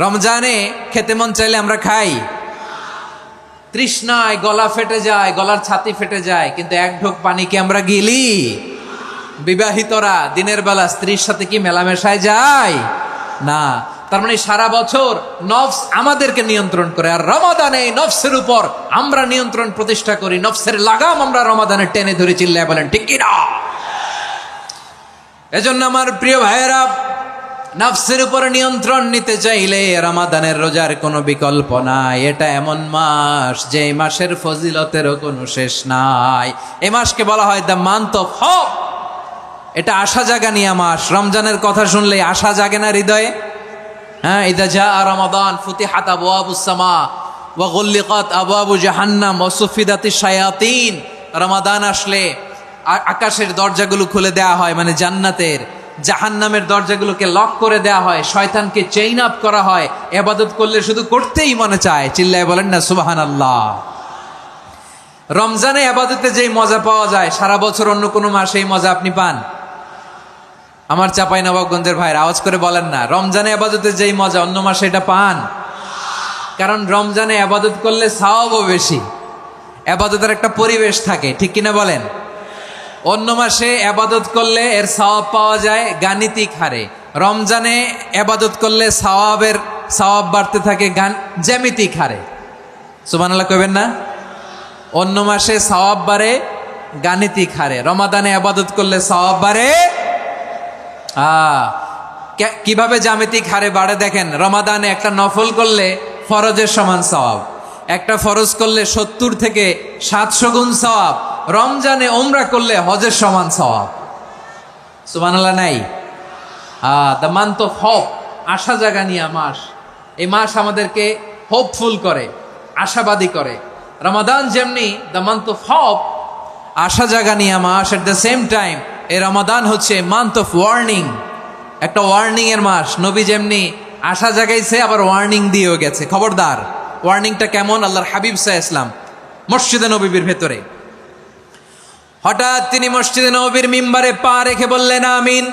রমজানে খেতে মন চাইলে আমরা খাই, তৃষ্ণায় গলা ফেটে যায়, গলার ছাতি ফেটে যায়, কিন্তু এক ঢোক পানি কি আমরা গিলি? বিবাহিতরা দিনের বেলা স্ত্রীর সাথে কি মেলামেশায় যায়? না। তার মানে সারা বছর নফস আমাদেরকে নিয়ন্ত্রণ করে, আর রমাদানে এই নফসের উপর আমরা নিয়ন্ত্রণ প্রতিষ্ঠা করি। নফসের লাগাম আমরা রমাদানে টেনে ধরে, চিল্লায় বলেন ঠিক কিনা? এজন্য আমার প্রিয় ভাইয়েরা, নফসের উপর নিয়ন্ত্রণ নিতে চাইলে রমাদানের রোজার কোনো বিকল্প নাই। এটা এমন মাস, যে মাসের ফজিলতেরও কোনো শেষ নাই। এই মাসকে বলা হয় দ্য মান্থ অফ হোপ। এটা আশা জাগানিয়া মাস। রমজানের কথা শুনলে আশা জাগে না হৃদয়ে? হ্যাঁ, ইদা জা রমাদান ফুতিহাত আবওয়াবুস সামা ওয়া গুল্লিকাত আবওয়াবু জাহান্নাম ওয়া সুফিদাতিশ শায়াতিন। রমাদান আসলে আকাশের দরজাগুলো খুলে দেয়া হয়, মানে জান্নাতের। জাহান্নামের দরজাগুলোকে লক করে দেয়া হয়, শয়তানকে চেইন আপ করা হয়। ইবাদত করলে শুধু করতেই মনে চায়, চিল্লায় বলেন না সুবহানাল্লাহ। রমজানে ইবাদতে যেই মজা পাওয়া যায়, সারা বছর অন্য কোনো মাসে এই মজা আপনি পান? আমার চাঁপাইনবাবগঞ্জের ভাইরা আওয়াজ করে বলেন না, রমজানে ইবাদতে যেই মজা অন্য মাসে এটা পান? কারণ রমজানে ইবাদত করলে সওয়াবও বেশি, ইবাদতের একটা পরিবেশ থাকে, ঠিক কিনা বলেন? অন্য মাসে ইবাদত করলে এর সওয়াব পাওয়া যায় গাণিতিক হারে, রমজানে ইবাদত করলে সওয়াব বাড়তে থাকে জ্যামিতিক হারে। সুবহানাল্লাহ কইবেন না? অন্য মাসে সওয়াব বাড়ে গাণিতিক হারে, রমাদানে ইবাদত করলে সওয়াব বাড়ে কিভাবে জ্যামিতিক হারে বাড়ে দেখেন। রমাদানে একটা নফল করলে ফরজের সমান সওয়াব, একটা ফরজ করলে 70 থেকে 700 গুণ সওয়াব। রমজানে ওমরা করলে হজের সমান সওয়াব। সুবহানাল্লাহ নাই? দ্য মান্থ অফ হোপ, আশা জাগানিয়া মাস। এই মাস আমাদেরকে হোপফুল করে, আশাবাদী করে। রমাদান যেমনি দ্য মান্থ অফ হোপ, আশা জাগানিয়া মাস, এট দ্য সেম টাইম এই রমাদান হচ্ছে মান্থ অফ ওয়ার্নিং, একটা ওয়ার্নিং এর মাস। নবী যেমনি আশা জাগাইছে, আবার ওয়ার্নিং দিয়েও গেছে, খবরদার। ওয়ার্নিংটা কেমন? আল্লাহর হাবিব সাল্লাল্লাহু আলাইহি ওয়াসাল্লাম মসজিদে নববীর ভেতরে, হঠাৎ তিনি মসজিদে নববীর মিম্বারে পা রেখে বললেন আমিন।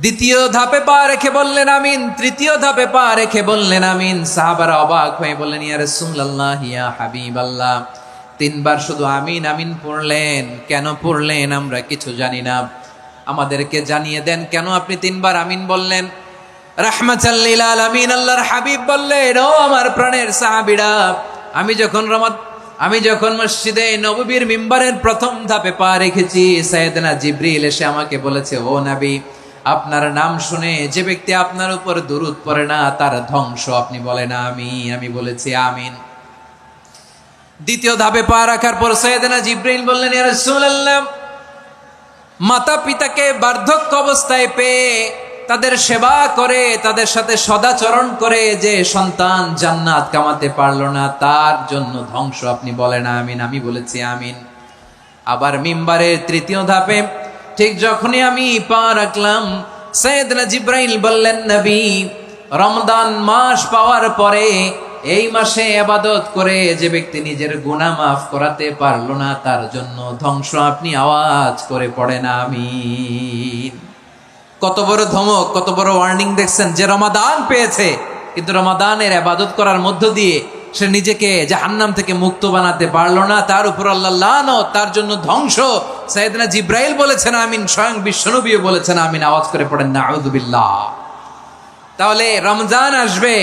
দ্বিতীয় ধাপে পা রেখে বললেন আমিন, তৃতীয় ধাপে পা রেখে বললেন আমিন। সাহাবারা অবাক হয়ে বললেন, ইয়া রাসূলুল্লাহ, ইয়া হাবিবাল্লাহ, 3 বার শুধু আমিন আমিন পড়লেন, কেন পড়লেন আমরা কিছু জানি না, আমাদেরকে জানিয়ে দেন কেন আপনি 3 বার আমিন বললেন। রাহমাতাল লিল আলামিন আল্লাহর হাবিব বললেন, ও আমার প্রাণের সাহাবীরা, আমি যখন মসজিদে নববীর মিম্বারের প্রথম ধাপে পা রেখেছি, সাইয়েদনা জিবরিল এসে আমাকে বলেছে, ও নবী, আপনার নাম শুনে যে ব্যক্তি আপনার উপর দুরূদ পড়ে না তার ধ্বংস। আপনি বলেন আমিন। আমি বলেছি আমিন। দ্বিতীয় ধাপে পা রাখার পর সাইয়েদনা জিবরিল বললেন, ইয়া রাসূলুল্লাহ, মাতা পিতাকে বার্ধক্য অবস্থায় পেয়ে তাদের সেবা করে, তাদের সাথে সদাচরণ করে যে সন্তান জান্নাত কামাতে পারলো না, তার জন্য ধ্বংস। আপনি বলেন আমিন। আমি বলেছি আমিন। আবার মিম্বারের তৃতীয় ধাপে ঠিক যখনই আমি পা রাখলাম, সাইয়েদনা জিব্রাইল বললেন, নবী, রমজান মাস পাওয়ার পরে এই মাসে ইবাদত করে যে ব্যক্তি নিজের গুনাহ মাফ করাতে পারলো না, তার জন্য ধ্বংস আপনি আওয়াজ করে পড়েন আমিন। কত বড় ধমক, কত বড় ওয়ার্নিং দেখছেন, যে রমাদান পেয়েছে কিন্তু রমাদানের ইবাদত করার মধ্য দিয়ে সে নিজেকে জাহান্নাম থেকে মুক্ত বানাতে পারলো না, তার উপর আল্লাহ লানত, তার জন্য ধ্বংস। সাইয়েদনা জিব্রাইল বলেছেন আমিন, স্বয়ং বিশ্বনবীও বলেছেন আমিন। আওয়াজ করে পড়েন নাউযুবিল্লাহ। তাহলে রমজান আসবে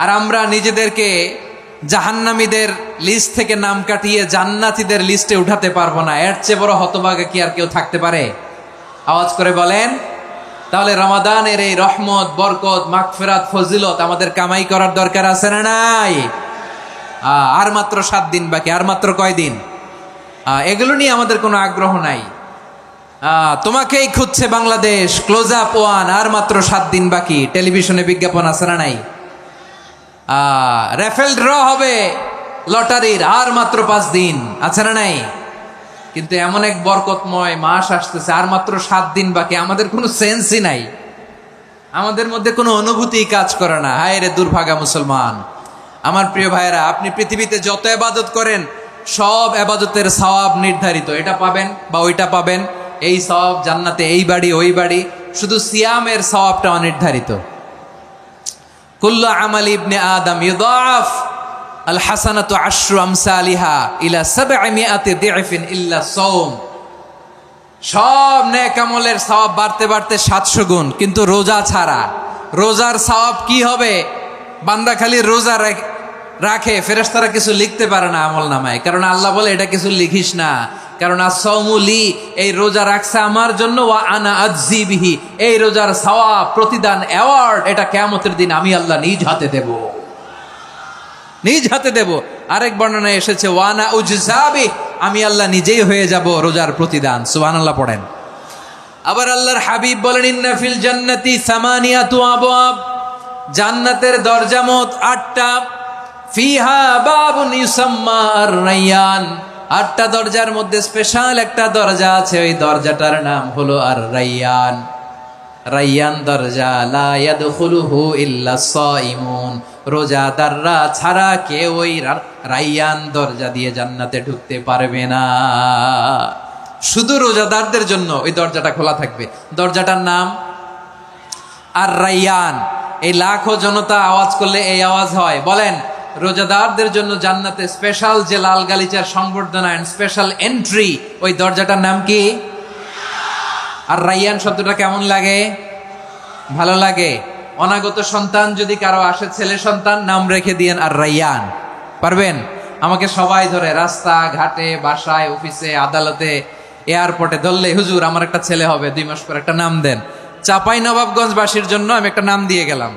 আর আমরা নিজেদেরকে জাহান্নামীদের লিস্ট থেকে নাম কাটিয়ে জান্নাতীদের লিস্টে উঠাতে পারবো না। এর চেয়ে বড় হতভাগা কি আর কেউ থাকতে পারে? আওয়াজ করে বলেন। তাহলে রমাদানের এই রহমত, বরকত, মাগফিরাত, ফজিলত আমাদের কামাই করার দরকার আছে না নাই? আর মাত্র 7 দিন বাকি, আর মাত্র কয় দিন? এগুলো নিয়ে আমাদের কোনো আগ্রহ নাই। তোমাকেই খুঁজছে বাংলাদেশ, ক্লোজ আপ ওয়ান, আর মাত্র 7 দিন বাকি। টেলিভিশনে বিজ্ঞাপন আছে না নাই? রেফেল ড্র হবে লটারির, আর মাত্র 5 দিন, আছে না নাই? কিন্তু এমন এক বরকতময় মাস আসতেছে, আর মাত্র 7 দিন বাকি। আমাদের কোনো সেন্সই নাই, আমাদের মধ্যে কোনো অনুভূতি কাজ করে না। হায় রে দুর্ভাগা মুসলমান। আমার প্রিয় ভাইরা, আপনি পৃথিবীতে যত ইবাদত করেন সব ইবাদতের সওয়াব নির্ধারিত। এটা পাবেন বা ওইটা পাবেন, এই সওয়াব জান্নাতে, এই বাড়ি ওই বাড়ি। শুধু সিয়ামের সওয়াবটা অনির্ধারিত। কুল্লু আমাল ইবনে আদম ইউদাফ আল হাসানাতু আশরু আমসালিহা ইলা 700 দিফিন ইল্লা সাওম। সব নেক আমলের সওয়াব বাড়তে বাড়তে 700 গুণ, কিন্তু রোজা ছাড়া। রোজার সওয়াব কি হবে? বান্দা খালি রোজা রাখে, ফেরেশতারা কিছু লিখতে পারে না আমল নামায়, কারণ আল্লাহ বলে এটা কিছু লিখিস না, কারণ as-সাওমু লি, এই রোজা রাখছে আমার জন্য, ওয়া আনা আজজি বিহি, এই রোজার সওয়াব, প্রতিদান, অ্যাওয়ার্ড, এটা কিয়ামতের দিন আমি আল্লাহ নিজ হাতে দেব, নিজ হাতে দেব। আরেক বর্ণনায় এসেছে ওয়ানা উজজাবি, আমি আল্লাহ নিজেই হয়ে যাব রোজার প্রতিদান। সুবহানাল্লাহ পড়েন। আবার আল্লাহর হাবিব বলেন, ইন্না ফিল জান্নাতি সামানিয়াতু আবওয়াব, জান্নাতের দরজা মোট 8টা। ফিহা বাবুন ইউসাম্মা আর-রায়্যান, 8টা দরজার মধ্যে স্পেশাল একটা দরজা আছে, ওই দরজাটার নাম হলো আর-রায়্যান। রায়্যান দরজা, লা ইয়াদখুলুহু ইল্লা সাইমুন, রোজাদাররা ছাড়া কেউ ওই রায়্যান দরজা দিয়ে জান্নাতে ঢুকতে পারবে না। শুধু রোজাদারদের জন্য ওই দরজাটা খোলা থাকবে। দরজাটার নাম আর-রায়্যান। এই লাখো জনতা আওয়াজ করলে এই আওয়াজ হয়। বলেন, রোজাদারদের জন্য জান্নাতে স্পেশাল যে লাল গালিচার সংবর্ধনা এন্ড স্পেশাল এন্ট্রি, ওই দরজাটার নাম কি? আর রায়্যান শব্দটা কেমন লাগে? ভালো লাগে। অনাগত সন্তান যদি কারো আসে, ছেলে সন্তান, নাম রেখে দিয়েন আর রায়্যান। পারবেন? আমাকে সবাই ধরে রাস্তা ঘাটে, বাসায়, অফিসে, আদালতে, এয়ারপোর্টে ধরলে, হুজুর আমার একটা ছেলে হবে 2 মাস পর, একটা নাম দেন। চাপাই নবাবগঞ্জবাসীর জন্য আমি একটা নাম দিয়ে গেলাম।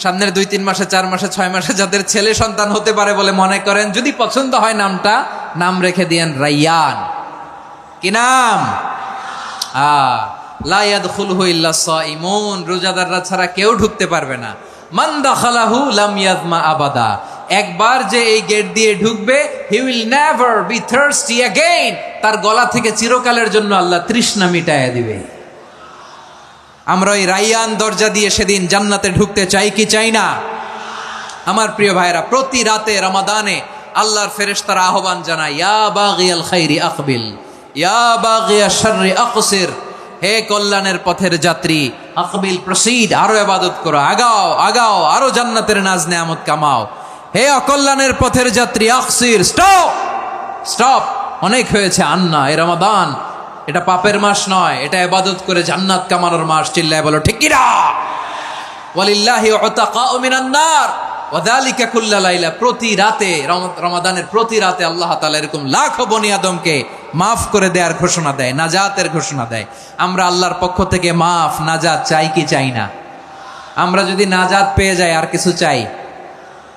সামনের 2-3 মাসে, 4 মাসে, 6 মাসে যাদের ছেলে সন্তান হতে পারে বলে মনে করেন, যদি পছন্দ হয় নামটা, নাম রেখে দিয়েন রায়্যান। কি নাম? লা ইয়াদখুলুহু ইল্লা সাইমুন, রোজাদাররা ছাড়া কেউ ঢুকতে পারবে না। মান দাখালাহু লাম ইয়াযমা আবাদা, একবার যে এই গেট দিয়ে ঢুকবে, he will never be thirsty again, তার গলা থেকে চিরকালের জন্য আল্লাহ তৃষ্ণা মিটাইয়া দিবে। আমরা ওই রায়্যান দরজা দিয়ে সেদিন জান্নাতে ঢুকতে চাই কি চাই না? আমার প্রিয় ভাইরা, প্রতি রাতে রমাদানে আল্লাহর ফেরেশতারা আহ্বান জানায়, ইয়া বাগিয়াল খাইরি আকবিল, ইয়া বাগিয়াশ শাররি আকসির, হে কল্যাণের পথের যাত্রী, আকবিল, প্রসিড, আরো ইবাদত করো, আগাও আগাও, আরো জান্নাতের নাজ নেয়ামত কামাও। হে অকল্যাণের পথের যাত্রী, আকসির, স্টপ স্টপ, অনেক হয়েছে। আন্না, এ রমাদান এটা পাপের মাস নয়, এটা ইবাদত করে জান্নাত কামানোর মাস। চিল্লায় বলো ঠিক কি না? ওয়ালিল্লাহি উতাকাউ মিনান নার ওয়া যালিকা কুল্লা লাইলা, প্রতি রাতে, রমাদানের প্রতি রাতে আল্লাহ তাআলা এরকম লাখো বনি আদমকে মাফ করে দেওয়ার ঘোষণা দেয়, নাজাতের ঘোষণা দেয়। আমরা আল্লাহর পক্ষ থেকে মাফ, নাজাত চাই কি চাই না? আমরা যদি নাজাত পেয়ে যাই আর কিছু চাই?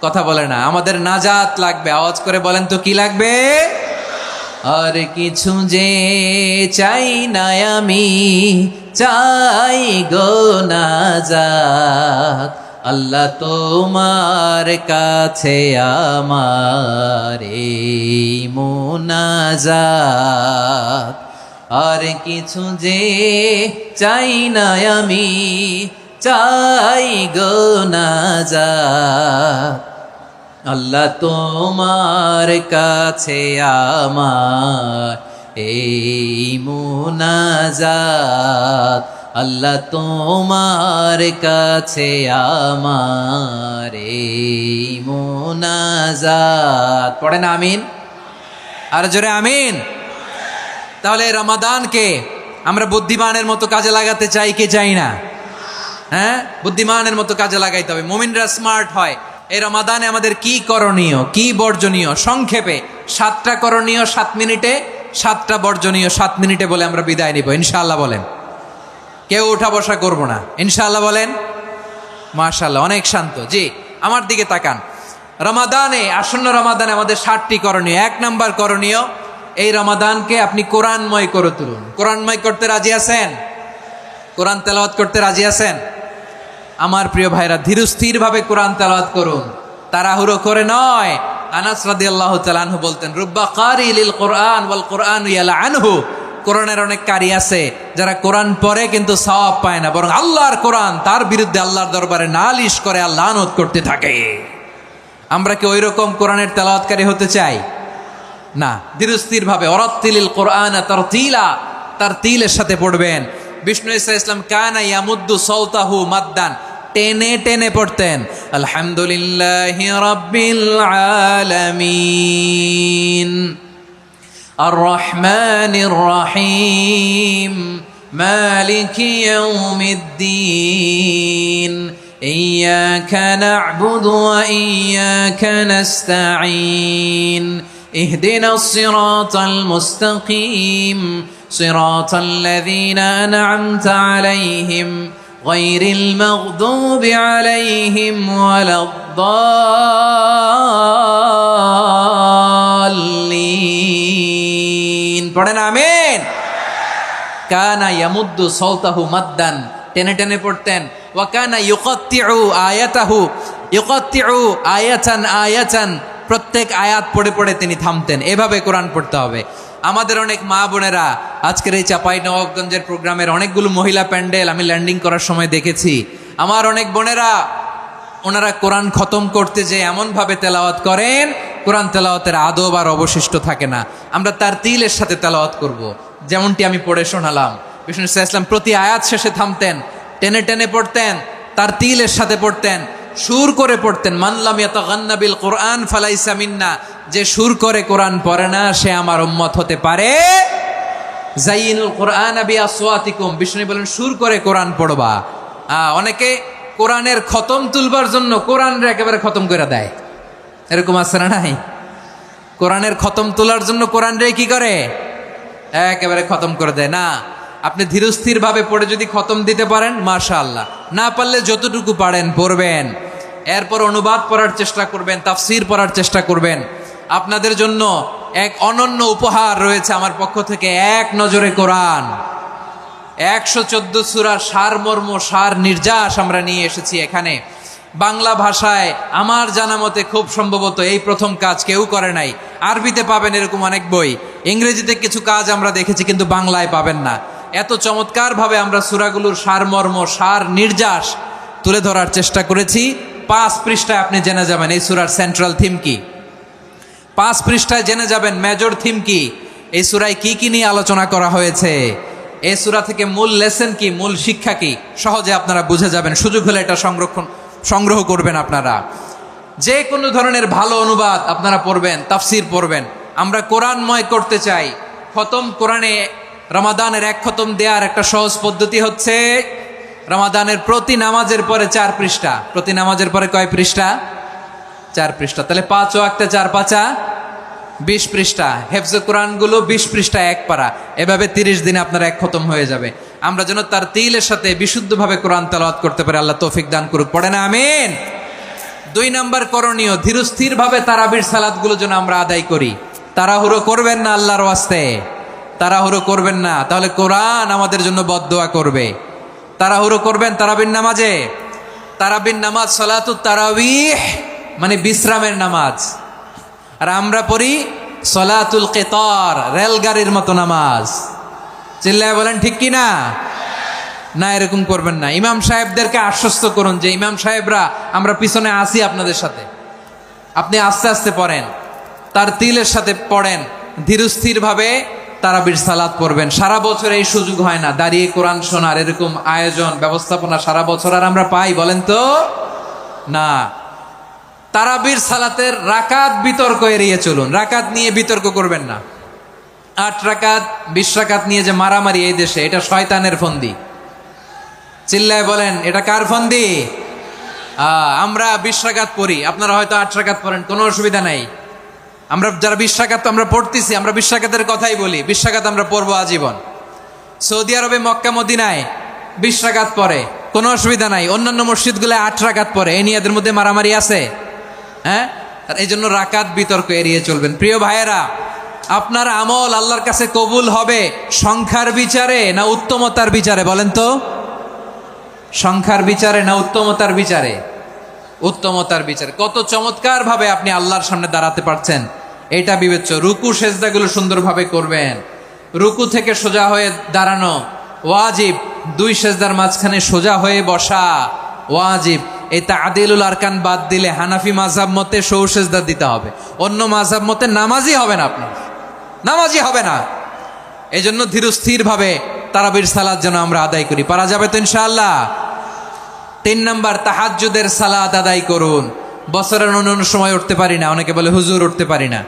কথা বলে না। আমাদের নাজাত লাগবে। আওয়াজ করে বলেন তো কি লাগবে? আর কিছু যে চাই না আমি, চাই গো নাজাত, আল্লাহ তোমার কাছে আমার এই মুনাজাত। আর কিছু যে চাই না আমি, চাই গো নাজাত। আল্লাহ তোমার কাছে আমার এই মুনাজাত, আল্লাহ তোমার কাছে আমার এই মুনাজাত। পড়েন আমিন, আর জোরে আমিন। তাহলে রমাদানকে আমরা বুদ্ধিমানের মতো কাজে লাগাতে চাই কি চাই না? হ্যাঁ, বুদ্ধিমানের মতো কাজে লাগাইতে হবে। মুমিনরা স্মার্ট হয়। এই রমাদানে আমাদের কি করণীয়, কি বর্জনীয়, সংক্ষেপে 7টা করণীয় 7 মিনিটে, 7টা বর্জনীয় 7 মিনিটে বলে আমরা বিদায় নিব ইনশাআল্লাহ। বলেন, কেউ উঠা বসা করবো না ইনশাআল্লাহ। বলেন মাশাআল্লাহ, অনেক শান্ত। জি, আমার দিকে তাকান। রমাদানে, আসন্ন রমাদানে আমাদের 7টি করণীয়। 1 নাম্বার করণীয়, এই রমাদানকে আপনি কোরআনময় করে তুলুন। কোরআনময় করতে রাজি আছেন? কোরআন তেলাওয়াত করতে রাজি আছেন? আমার প্রিয় ভাইরা, ধীরস্থির ভাবে কোরআন তেলাওয়াত করুন, তাড়াহুড়ো করে নয়। আনাস রাদিয়াল্লাহু তাআলা আনহু বলতেন, রুব্বা কারি লিল কোরআন ওয়াল কোরআন ইয়ালআনহু। কোরআনের অনেক কারি আছে যারা কোরআন পড়ে কিন্তু সওয়াব পায় না, বরং আল্লাহর কোরআন তার বিরুদ্ধে আল্লাহর দরবারে নালিশ করে আর লানত করতে থাকে। আমরা কি ওই রকম কোরআনের তেলাওয়াতকারী হতে চাই? না। ধীরস্থির ভাবে ওয়ারাত্তিলিল কোরআন তারতিলা, তারতিলের সাথে পড়বেন। বিষ্ণু ঈসা ইসলাম কানা ইয়ামুদ্দু সাওতাহু মাদ্দান, টেনে টেনে পড়তেন। আলহামদুলিল্লাহি রাব্বিল আলামিন আর রহমানির রহিম মালিকি ইয়াউমিদ্দিন ইয়্যাকা না'বুদু ওয়া ইয়্যাকা নাস্তাঈন ইহদিনাস সিরাতাল মুস্তাকিম সিরাতাল লাযীনা আন'আমতা আলাইহিম গায়রিল মাগদুবি আলাইহিম ওয়ালাদ-দাল্লিন। পড়েন আমিন। কানা ইয়ামুদ্দু সাওতাহু মাদ্দান, টেনে টেনে পড়তেন। ওয়া কানা ইউকাত্তিউ আয়াতাহু, ইউকাত্তিউ আয়াতান আয়াতান, প্রত্যেক আয়াত পড়ে পড়ে তিনি থামতেন। এভাবে কোরআন পড়তে হবে। আমাদের অনেক মা বোনেরা আজকের এই চাঁপাইনবাবগঞ্জের প্রোগ্রামের অনেকগুলো মহিলা প্যান্ডেল আমি ল্যান্ডিং করার সময় দেখেছি। আমার অনেক বোনেরা, ওনারা কোরআন খতম করতে যে এমনভাবে তেলাওয়াত করেন, কোরআন তেলাওয়াতের আদব আর অবশিষ্ট থাকে না। আমরা তারতিলের সাথে তেলাওয়াত করব, যেমনটি আমি পড়ে শোনালাম। বিষ্ণু ইসলাম প্রতি আয়াত শেষে থামতেন, টেনে টেনে পড়তেন, তারতিলের সাথে পড়তেন, সুর করে পড়তেন। মান লাম ইয়াতাগান্না বিল কোরআন ফালাইসা মিন্না, যে সুর করে কোরআন পড়ে না সে আমার উম্মত হতে পারে। যাইনুল কোরআন বিআসওয়াতিকুম, বিষ্ণু বলেন সুর করে কোরআন পড়বা। অনেকে কোরআনের খতম তুলবার জন্য কোরআনরে একেবারে খতম করে দেয়, এরকম আছে না নাই? কোরআনের খতম তোলার জন্য কোরআনরে কি করে? একেবারে খতম করে দেয়। না, আপনি ধীরস্থির ভাবে পড়ে যদি খতম দিতে পারেন মাশাআল্লাহ, না পারলে যতটুকু পারেন পড়বেন। এরপর অনুবাদ পড়ার চেষ্টা করবেন, তাফসির পড়ার চেষ্টা করবেন। আপনাদের জন্য এক অনন্য উপহার রয়েছে আমার পক্ষ থেকে, এক নজরে কোরআন। 114 সূরার সারমর্ম, সার নির্যাস আমরা নিয়ে এসেছি এখানে বাংলা ভাষায়। আমার জানা মতে খুব সম্ভবত এই প্রথম কাজ, কেউ করে নাই। আরবিতে পাবেন এরকম অনেক বই, ইংরেজিতে কিছু কাজ আমরা দেখেছি, কিন্তু বাংলায় পাবেন না। এত চমৎকারভাবে আমরা সূরাগুলোর সারমর্ম, সার নির্যাস তুলে ধরার চেষ্টা করেছি। 5 পৃষ্ঠায় আপনি জেনে যাবেন এই সূরার সেন্ট্রাল থিম কি। 5 পৃষ্ঠায় জেনে যাবেন মেজর থিম কি, এই সূরায় কি কি নিয়ে আলোচনা করা হয়েছে, এই সূরা থেকে মূল লেসন কি, মূল শিক্ষা কি, সহজে আপনারা বুঝে যাবেন। সুযোগ হলে এটা সংগ্রহ করবেন। আপনারা যে কোনো ধরনের ভালো অনুবাদ আপনারা পড়বেন, তাফসির পড়বেন। আমরা কোরআনময় করতে চাই। খতম কোরআনে রমাদানের 1 খতম দেওয়ার একটা সহজ পদ্ধতি হচ্ছে, রমাদানের প্রতি নামাজের পরে 4 পৃষ্ঠা। প্রতি নামাজের পরে কয় পৃষ্ঠা? 4 পৃষ্ঠা। তাহলে 5 ওয়াক্তে 4 পাঁচা 20 পৃষ্ঠা। হেফজে কোরআনগুলো 20 পৃষ্ঠা 1 পারা। এভাবে 30 দিনে আপনার 1 খতম হয়ে যাবে। আমরা যেন তার তিলের সাথে বিশুদ্ধভাবে কোরআন তেলাওয়াত করতে পারি, আল্লাহ তৌফিক দান করুক। পড়ে না আমিন। 2 নাম্বার করণীয়, ধীরস্থিরভাবে তারাবির সালাতগুলো যেন আমরা আদায় করি। তাড়াহুড়ো করবেন না আল্লাহর ওয়াস্তে, তাড়াহুড়ো করবেন না, তাহলে কোরআন আমাদের জন্য বদদোয়া করবে। তাড়াহুড়ো করবেন তারাবির নামাজে। তারাবির নামাজ সালাতুত তারাবিহ মানে বিশ্রামের নামাজ, আর আমরা পড়ি সলাতুল কিতার, রেলগাড়ির মতো নামাজ। চিল্লায় বলেন ঠিক কি না? না, এরকম করবেন না। ইমাম সাহেবদেরকে আশ্বস্ত করুন যে ইমাম সাহেবরা আমরা পিছনে আসি আপনাদের সাথে, আপনি আস্তে আস্তে পড়েন, তার তিলের সাথে পড়েন, ধীরস্থির ভাবে তারাবির সালাত পড়বেন। সারা বছর এই সুযোগ হয় না, দাঁড়িয়ে কোরআন শোনার এরকম আয়োজন ব্যবস্থাপনা সারা বছর আর আমরা পাই বলেন তো? না। তারাবির সালাতের রাকাত বিতর্ক এড়িয়ে চলুন, রাকাত নিয়ে বিতর্ক করবেন না। 8 রাকাত 20 রাকাত নিয়ে যে মারামারি এই দেশে, এটা শয়তানের ফন্দি। চিল্লায় বলেন এটা কার ফন্দি? আমরা 20 রাকাত পড়ি, আপনারা হয়তো 8 রাকাত পড়েন, কোনো অসুবিধা নাই। আমরা যারা 20 রাকাত আমরা পড়তেছি, আমরা 20 রাকাতের কথাই বলি, 20 রাকাত আমরা পড়বো আজীবন। সৌদি আরবে মক্কা মদিনায় 20 রাকাত পড়ে, কোনো অসুবিধা নাই। অন্যান্য মসজিদগুলো 8 রাকাত পড়ে, এই নিয়ে এদের মধ্যে মারামারি আছে? হ্যাঁ, এই জন্য রাকাত বিতর্ক এড়িয়ে চলবেন। প্রিয় ভাইয়েরা, আপনার আমল আল্লাহর কাছে কবুল হবে সংখ্যার বিচারে না উত্তমতার বিচারে বলেন তো? সংখ্যার বিচারে না উত্তমতার বিচারে? উত্তমতার বিচারে। কত চমৎকার ভাবে আপনি আল্লাহর সামনে দাঁড়াতে পারছেন এটা বিবেচ্য। রুকু সেজদাগুলো সুন্দরভাবে করবেন, রুকু থেকে সোজা হয়ে দাঁড়ানো ওয়াজিব, 2 সেজদার মাঝখানে সোজা হয়ে বসা ওয়াজিব। এই তা'দিলুল আরকান বাদ দিলে হানাফি মাযহাব মতে সৌ সেজদা দিতে হবে, অন্য মাযহাব মতে নামাজই হবে না, আপনার নামাজই হবে না। এই জন্য ধীরস্থির ভাবে তারাবির সালাত যেন আমরা আদায় করি। পারা যাবে তো ইনশাআল্লাহ? 3 নাম্বার, তাহাজ্জুদের সালাত আদায় করুন। বছরের অন্য সময় উঠতে পারি না, অনেকে বলে হুজুর উঠতে পারি না,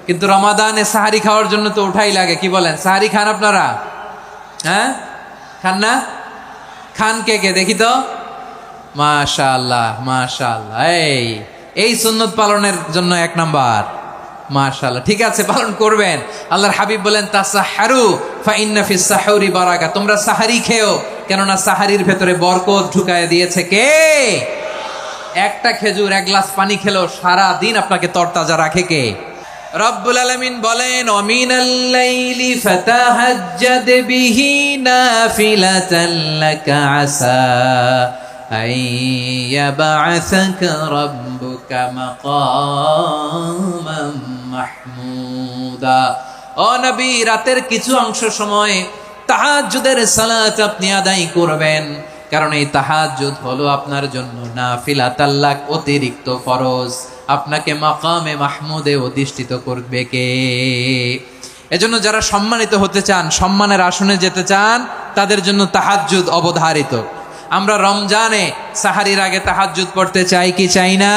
কিন্তু রমাদানে সাহারি খাওয়ার জন্য তো উঠাই লাগে। কি বলেন, সাহারি খান আপনারা? হ্যাঁ, খান না? খান কে কে দেখি তো? মাশাআল্লাহ মাশাআল্লাহ। এই সুন্নত পালনের জন্য 1 নাম্বার। মাশাআল্লাহ, ঠিক আছে, পালন করবেন। আল্লাহর হাবিব বলেন তাসাহহারু ফা ইন্না ফিস সাহুরি বারাকা, তোমরা সাহারি খেও, কেননা সাহারির ভেতরে বরকত ঢুকায় দিয়েছে কে? একটা খেজুর 1 গ্লাস পানি খেলো সারা দিন আপনাকে তরতাজা রাখে কে? রব্বুল আলামিন বলেন ওয়ামিনাল লাইলি ফাতাহাজ্জাদ বিহি নাফিলাতান লাকা আসা আইয়াবা'সাকা রাব্বুকা মাকামান মাহমুদা। ও নবী, রাতের কিছু অংশ সময় তাহাজ্জুদের সালাত আপনি আদায় করবেন, কারণ এই তাহাজ্জুদ হলো আপনার জন্য নাফিলাতাল লাক, অতিরিক্ত ফরজ। আপনাকে মাকামে মাহমুদে অধিষ্ঠিত করবে কে? এজন্য যারা সম্মানিত হতে চান, সম্মানের আসনে যেতে চান, তাদের জন্য তাহাজ্জুদ অবধারিত। আমরা রমজানে সাহারির আগে তাহাজ্জুদ পড়তে চাই কি চাই না?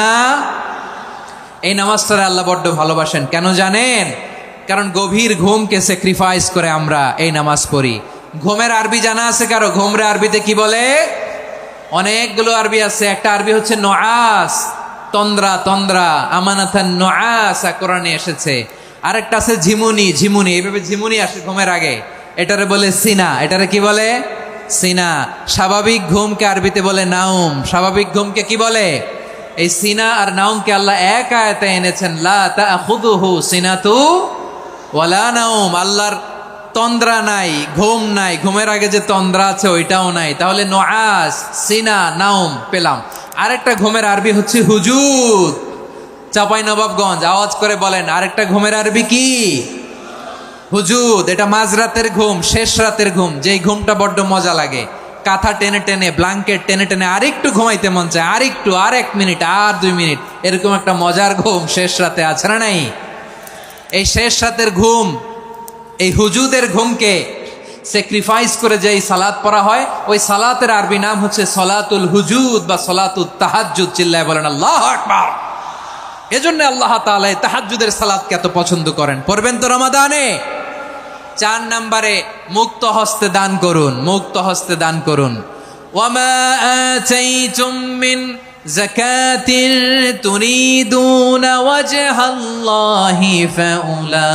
এই নামাজটা আল্লাহ বড্ড ভালোবাসেন। কেন জানেন? কারণ গভীর ঘুমকে স্যাক্রিফাইস করে আমরা এই নামাজ পড়ি। ঘুমের আরবি জানা আছে কারো? ঘুমরে আরবিতে কি বলে? অনেকগুলো আরবি আছে। একটা আরবি হচ্ছে নুআস, তন্দ্রা, তন্দ্রা, আমানাতান নুআসা কোরআনে এসেছে। আরেকটা আছে ঝিমুনি, ঝিমুনি, এইভাবে ঝিমুনি আসে ঘুমের আগে, এটারে বলে সিনা। এটারে কি বলে? সিনা। স্বাভাবিক ঘুমকে আরবিতে বলে নাউম। স্বাভাবিক ঘুমকে কি বলে? এই সিনা আর নাউমকে আল্লাহ এক আয়াতে এনেছেন, লা তাখুযুহু সিনাতু ওয়ালা নাউম। আল্লাহর তন্দ্রা নাই, ঘুম নাই, ঘুমের আগে যে তন্দ্রা আছে ওইটাও নাই। তাহলে নুআস, সিনা, নাউম পেলাম। আরেকটা ঘুমের আরবি হচ্ছে হুজুদ। চাঁপাইনবাবগঞ্জ আওয়াজ করে বলেন, আরেকটা ঘুমের আরবি কি? হুজুদ। এটা মাঝরাতের ঘুম, শেষ রাতের ঘুম, যেই ঘুমটা বড্ড মজা লাগে। কাঁথা টেনে টেনে, ব্ল্যাঙ্কেট টেনে টেনে আরেকটু ঘুমাইতে মন চায়, আরেকটু, আর 1 মিনিট, আর 2 মিনিট, এরকম একটা মজার ঘুম শেষ রাতে আছে না নাই? এই শেষ রাতের ঘুম, এই হুজুদের ঘুমকে স্যাক্রিফাইস করে যে সালাত পড়া হয়, ওই সালাতের আরবি নাম হচ্ছে সলাতুল হুজুদ বা সলাতুত তাহাজ্জুদ। চিল্লায় বলেন আল্লাহু আকবার। এজন্য আল্লাহ তাআলা তাহাজ্জুদের সালাতকে এত পছন্দ করেন। পড়বেন তো রমাদানে? 4 নম্বরে মুক্ত হস্তে দান করুন, মুক্ত হস্তে দান করুন। ওয়ামা আতাইতুম মিন যাকাতিন তুরিদুনা ওয়াজহাল্লাহি ফাউলাইকা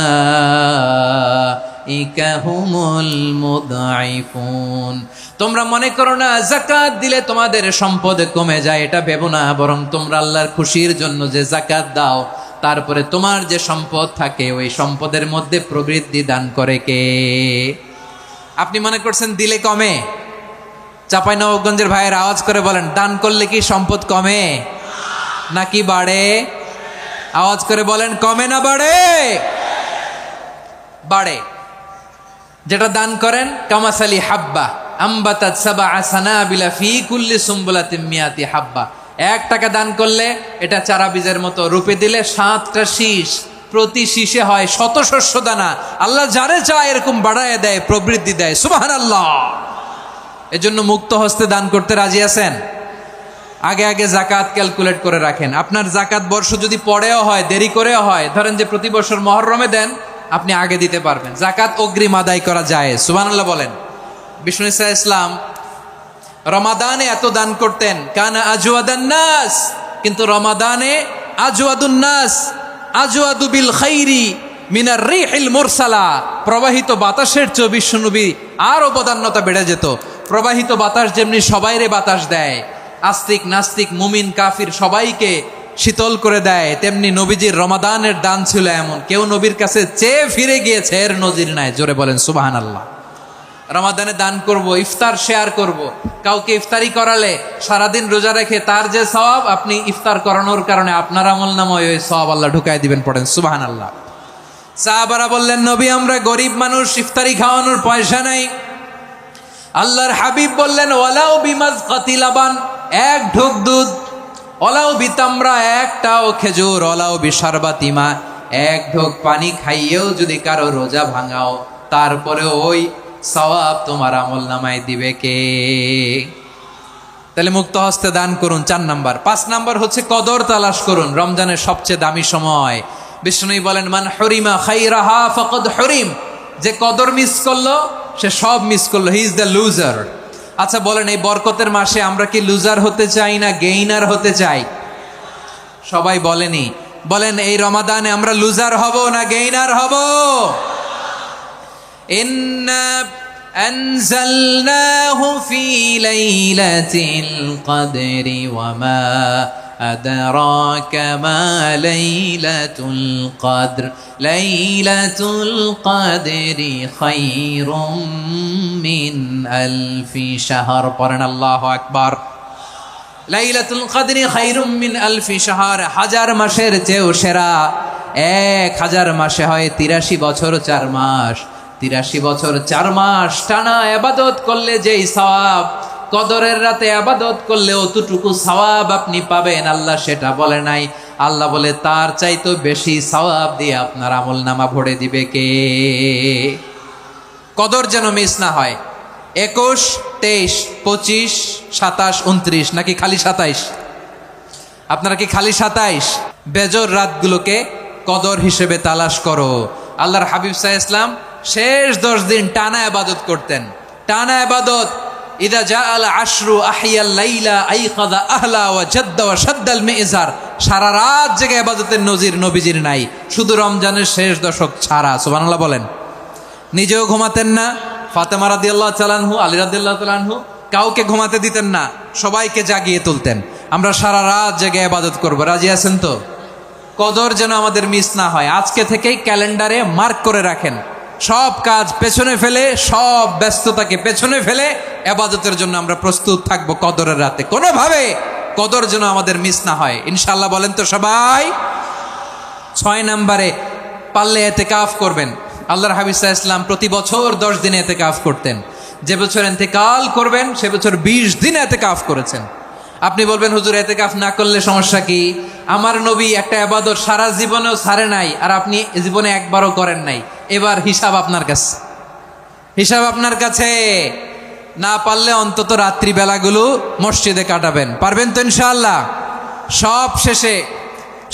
হুমুল মুদঈফুন। তোমরা মনে করো না যাকাত দিলে তোমাদের সম্পদ কমে যায়, এটা ভেবো না। বরং তোমরা আল্লাহর খুশির জন্য যে যাকাত দাও, তারপরে তোমার যে সম্পদ থাকে ওই সম্পদের মধ্যে প্রবৃদ্ধি দান করে কে? আপনি মনে করছেন দিলে কমে? চাঁপাইনবাবগঞ্জের ভাইয়ের আওয়াজ করে বলেন, দান করলে কি সম্পদ কমে নাকি বাড়ে? আওয়াজ করে বলেন, কমে না বাড়ে? বাড়ে। যেটা দান করেন কামাসালি হাব্বা আম্বাতাত সাবআ সানাবিলা ফি কুল্লি সুম্বুলাতিন মিয়াতি হাব্বা। 1 টাকা দান করলে এটা চারা বীজের মতো, রূপে দিলে 7টা শীষ, প্রতি শীষে হয় শত শস্য দানা। আল্লাহ যারে চায় এরকম বাড়ায় দেয়, প্রবৃদ্ধি দেয়। সুবহানাল্লাহ। এজন্য মুক্ত হস্তে দান করতে রাজি আছেন? আগে আগে জাকাত ক্যালকুলেট করে রাখেন। আপনার জাকাত বর্ষ যদি পরেও হয়, দেরি করেও হয়, ধরেন যে প্রতি বছর মুহররমে দেন, আপনি আগে দিতে পারবেন। জাকাত অগ্রিম আদায় করা যায়। সুবহানাল্লাহ বলেন। বিষ্ণু ইসা ইসলাম রমাদানে এত দান করতেন, কানা আজওয়াদান নাস, কিন্তু রমাদানে আজওয়াদুন নাস আজওয়াদু বিল খাইরি মিনার রিহিল মুরসালা। প্রবাহিত বাতাসের চেয়ে বিশ্বনবী আরো বদান্যতা বেড়ে যেত। প্রবাহিত বাতাস যেমনি সবাইরে বাতাস দেয়, আস্তিক নাস্তিক মুমিন কাফির সবাইকে শীতল করে দেয়, তেমনি নবীজির রমাদানের দান ছিল এমন, কেউ নবীর কাছে চেয়ে ফিরে গিয়েছে এর নজির নাই। জোরে বলেন সুবহানাল্লাহ। রমাদানে দান করব, ইফতার শেয়ার করব। কাউকে ইফতারি করালে সারাদিন রোজা রেখে তার যে সওয়াব, আপনি ইফতার করানোর কারণে আপনার আমলনামায় ওই সওয়াব আল্লাহ ঢুকায় দিবেন। পড়েন সুবহানাল্লাহ। সাহাবারা বললেন, নবী আমরা গরিব মানুষ, ইফতারি খাওয়ানোর পয়সা নাই। আল্লাহর হাবিব বললেন, ওয়ালাউ বিমাজকাতি লাবান, 1 ঢোক দুধ, ওয়ালাউ বিতামরা, 1টাও খেজুর, ওয়ালাউ বিশারবাতি মা, 1 ঢোক পানি খাইয়েও যদি কারো রোজা ভাঙাও, তারপরে ওই সওয়াব তোমার আমলনামায় দিবে কে? তাহলে মুক্ত হস্তে দান করুন, 4 নাম্বার। 5 নাম্বার হচ্ছে কদর তালাশ করুন। রমজানের সবচেয়ে দামি সময়। বিষ্ণু বলেন, মান হরিমা খাইরাহা ফাকাদ হরিম, যে কদর মিস করলো সে সব মিস করলো, হি ইজ দ্য লুজার। আচ্ছা বলেন, এই বরকতের মাসে আমরা কি লুজার হতে চাই না গেইনার হতে চাই? সবাই বলেনি, বলেন এই রমাদানে আমরা লুজার হব না গেইনার হব? ইন্না আনজালনাহু ফি লাইলাতিল কদরি ওয়া মা আদরাকা মা লাইলাতুল কদর লাইলাতুল কদরি খায়রুম মিন আলফি শাহর। পড়েন আল্লাহু আকবার। লাইলাতুল কদরি খায়রুম মিন আলফি শাহর, 1000 মাসের চেয়েও সেরা। 1000 মাসে হয় 83 বছর 4 মাস। 83 বছর 4 মাস টানা ইবাদত করলে যেই সওয়াব, কদরের রাতে ইবাদত করলে অতটুকু সওয়াব আপনি পাবেন। আল্লাহ সেটা বলে নাই, আল্লাহ বলে তার চাইতে বেশি সওয়াব দিয়ে আপনার আমলনামা ভরে দিবে কে? কদর যেন মিস না হয়। 21, 23, 25, 27, 29 নাকি খালি 27? আপনারা কি খালি 27? বেজর রাতগুলোকে কদর হিসেবে তালাশ করো। আল্লাহর হাবিব সাল্লাল্লাহু আলাইহি ওয়াসাল্লাম শেষ 10 দিন টানা ইবাদত করতেন, টানা ইবাদত। ইদা জাআল আশরু আহিয়াল লাইলা আইকাযা আহলা ওয়া জাদ্দা ওয়া শাদ্দাল মিজার। সারা রাত জেগে ইবাদতের নজির নবীজির নাই, শুধু রমজানের শেষ দশক ছাড়া। সুবহানাল্লাহ বলেন। নিজেও ঘুমাতেন না। ফাতেমা রাদিয়াল্লাহু তাআলা আনহু, আলী রাদিয়াল্লাহু তাআলা আনহু কাউকে ঘুমাতে দিতেন না, সবাইকে জাগিয়ে তুলতেন। আমরা সারা রাত জেগে ইবাদত করব। রাজি আছেন তো? কদর যেন আমাদের মিস না হয়। আজকে থেকেই ক্যালেন্ডারে মার্ক করে রাখেন। সব কাজ পেছনে ফেলে, সব ব্যস্ততাকে পেছনে ফেলে ইবাদতের জন্য আমরা প্রস্তুত থাকবো কদরের রাতে। কোনোভাবে কদর যেন আমাদের মিস না হয়, ইনশাআল্লাহ। বলেন তো সবাই। 6 নম্বরে পারলে ইতিকাফ করবেন। আল্লাহর হাবিব সাল্লাল্লাহু আলাইহি ওয়াসাল্লাম প্রতি বছর 10 দিন ইতিকাফ করতেন। যে বছর ইন্তেকাল করবেন সে বছর 20 দিন ইতিকাফ করেছেন। আপনি বলবেন, হুজুর ইতিকাফ না করলে সমস্যা কি? আমার নবী একটা ইবাদত সারা জীবনেও ছাড়ে নাই, আর আপনি জীবনে একবারও করেন নাই। এবার হিসাব আপনার কাছে, হিসাব আপনার কাছে। না পারলে অন্তত রাত্রি বেলাগুলো মসজিদে কাটাবেন। পারবেন তো ইনশাআল্লাহ? সব শেষে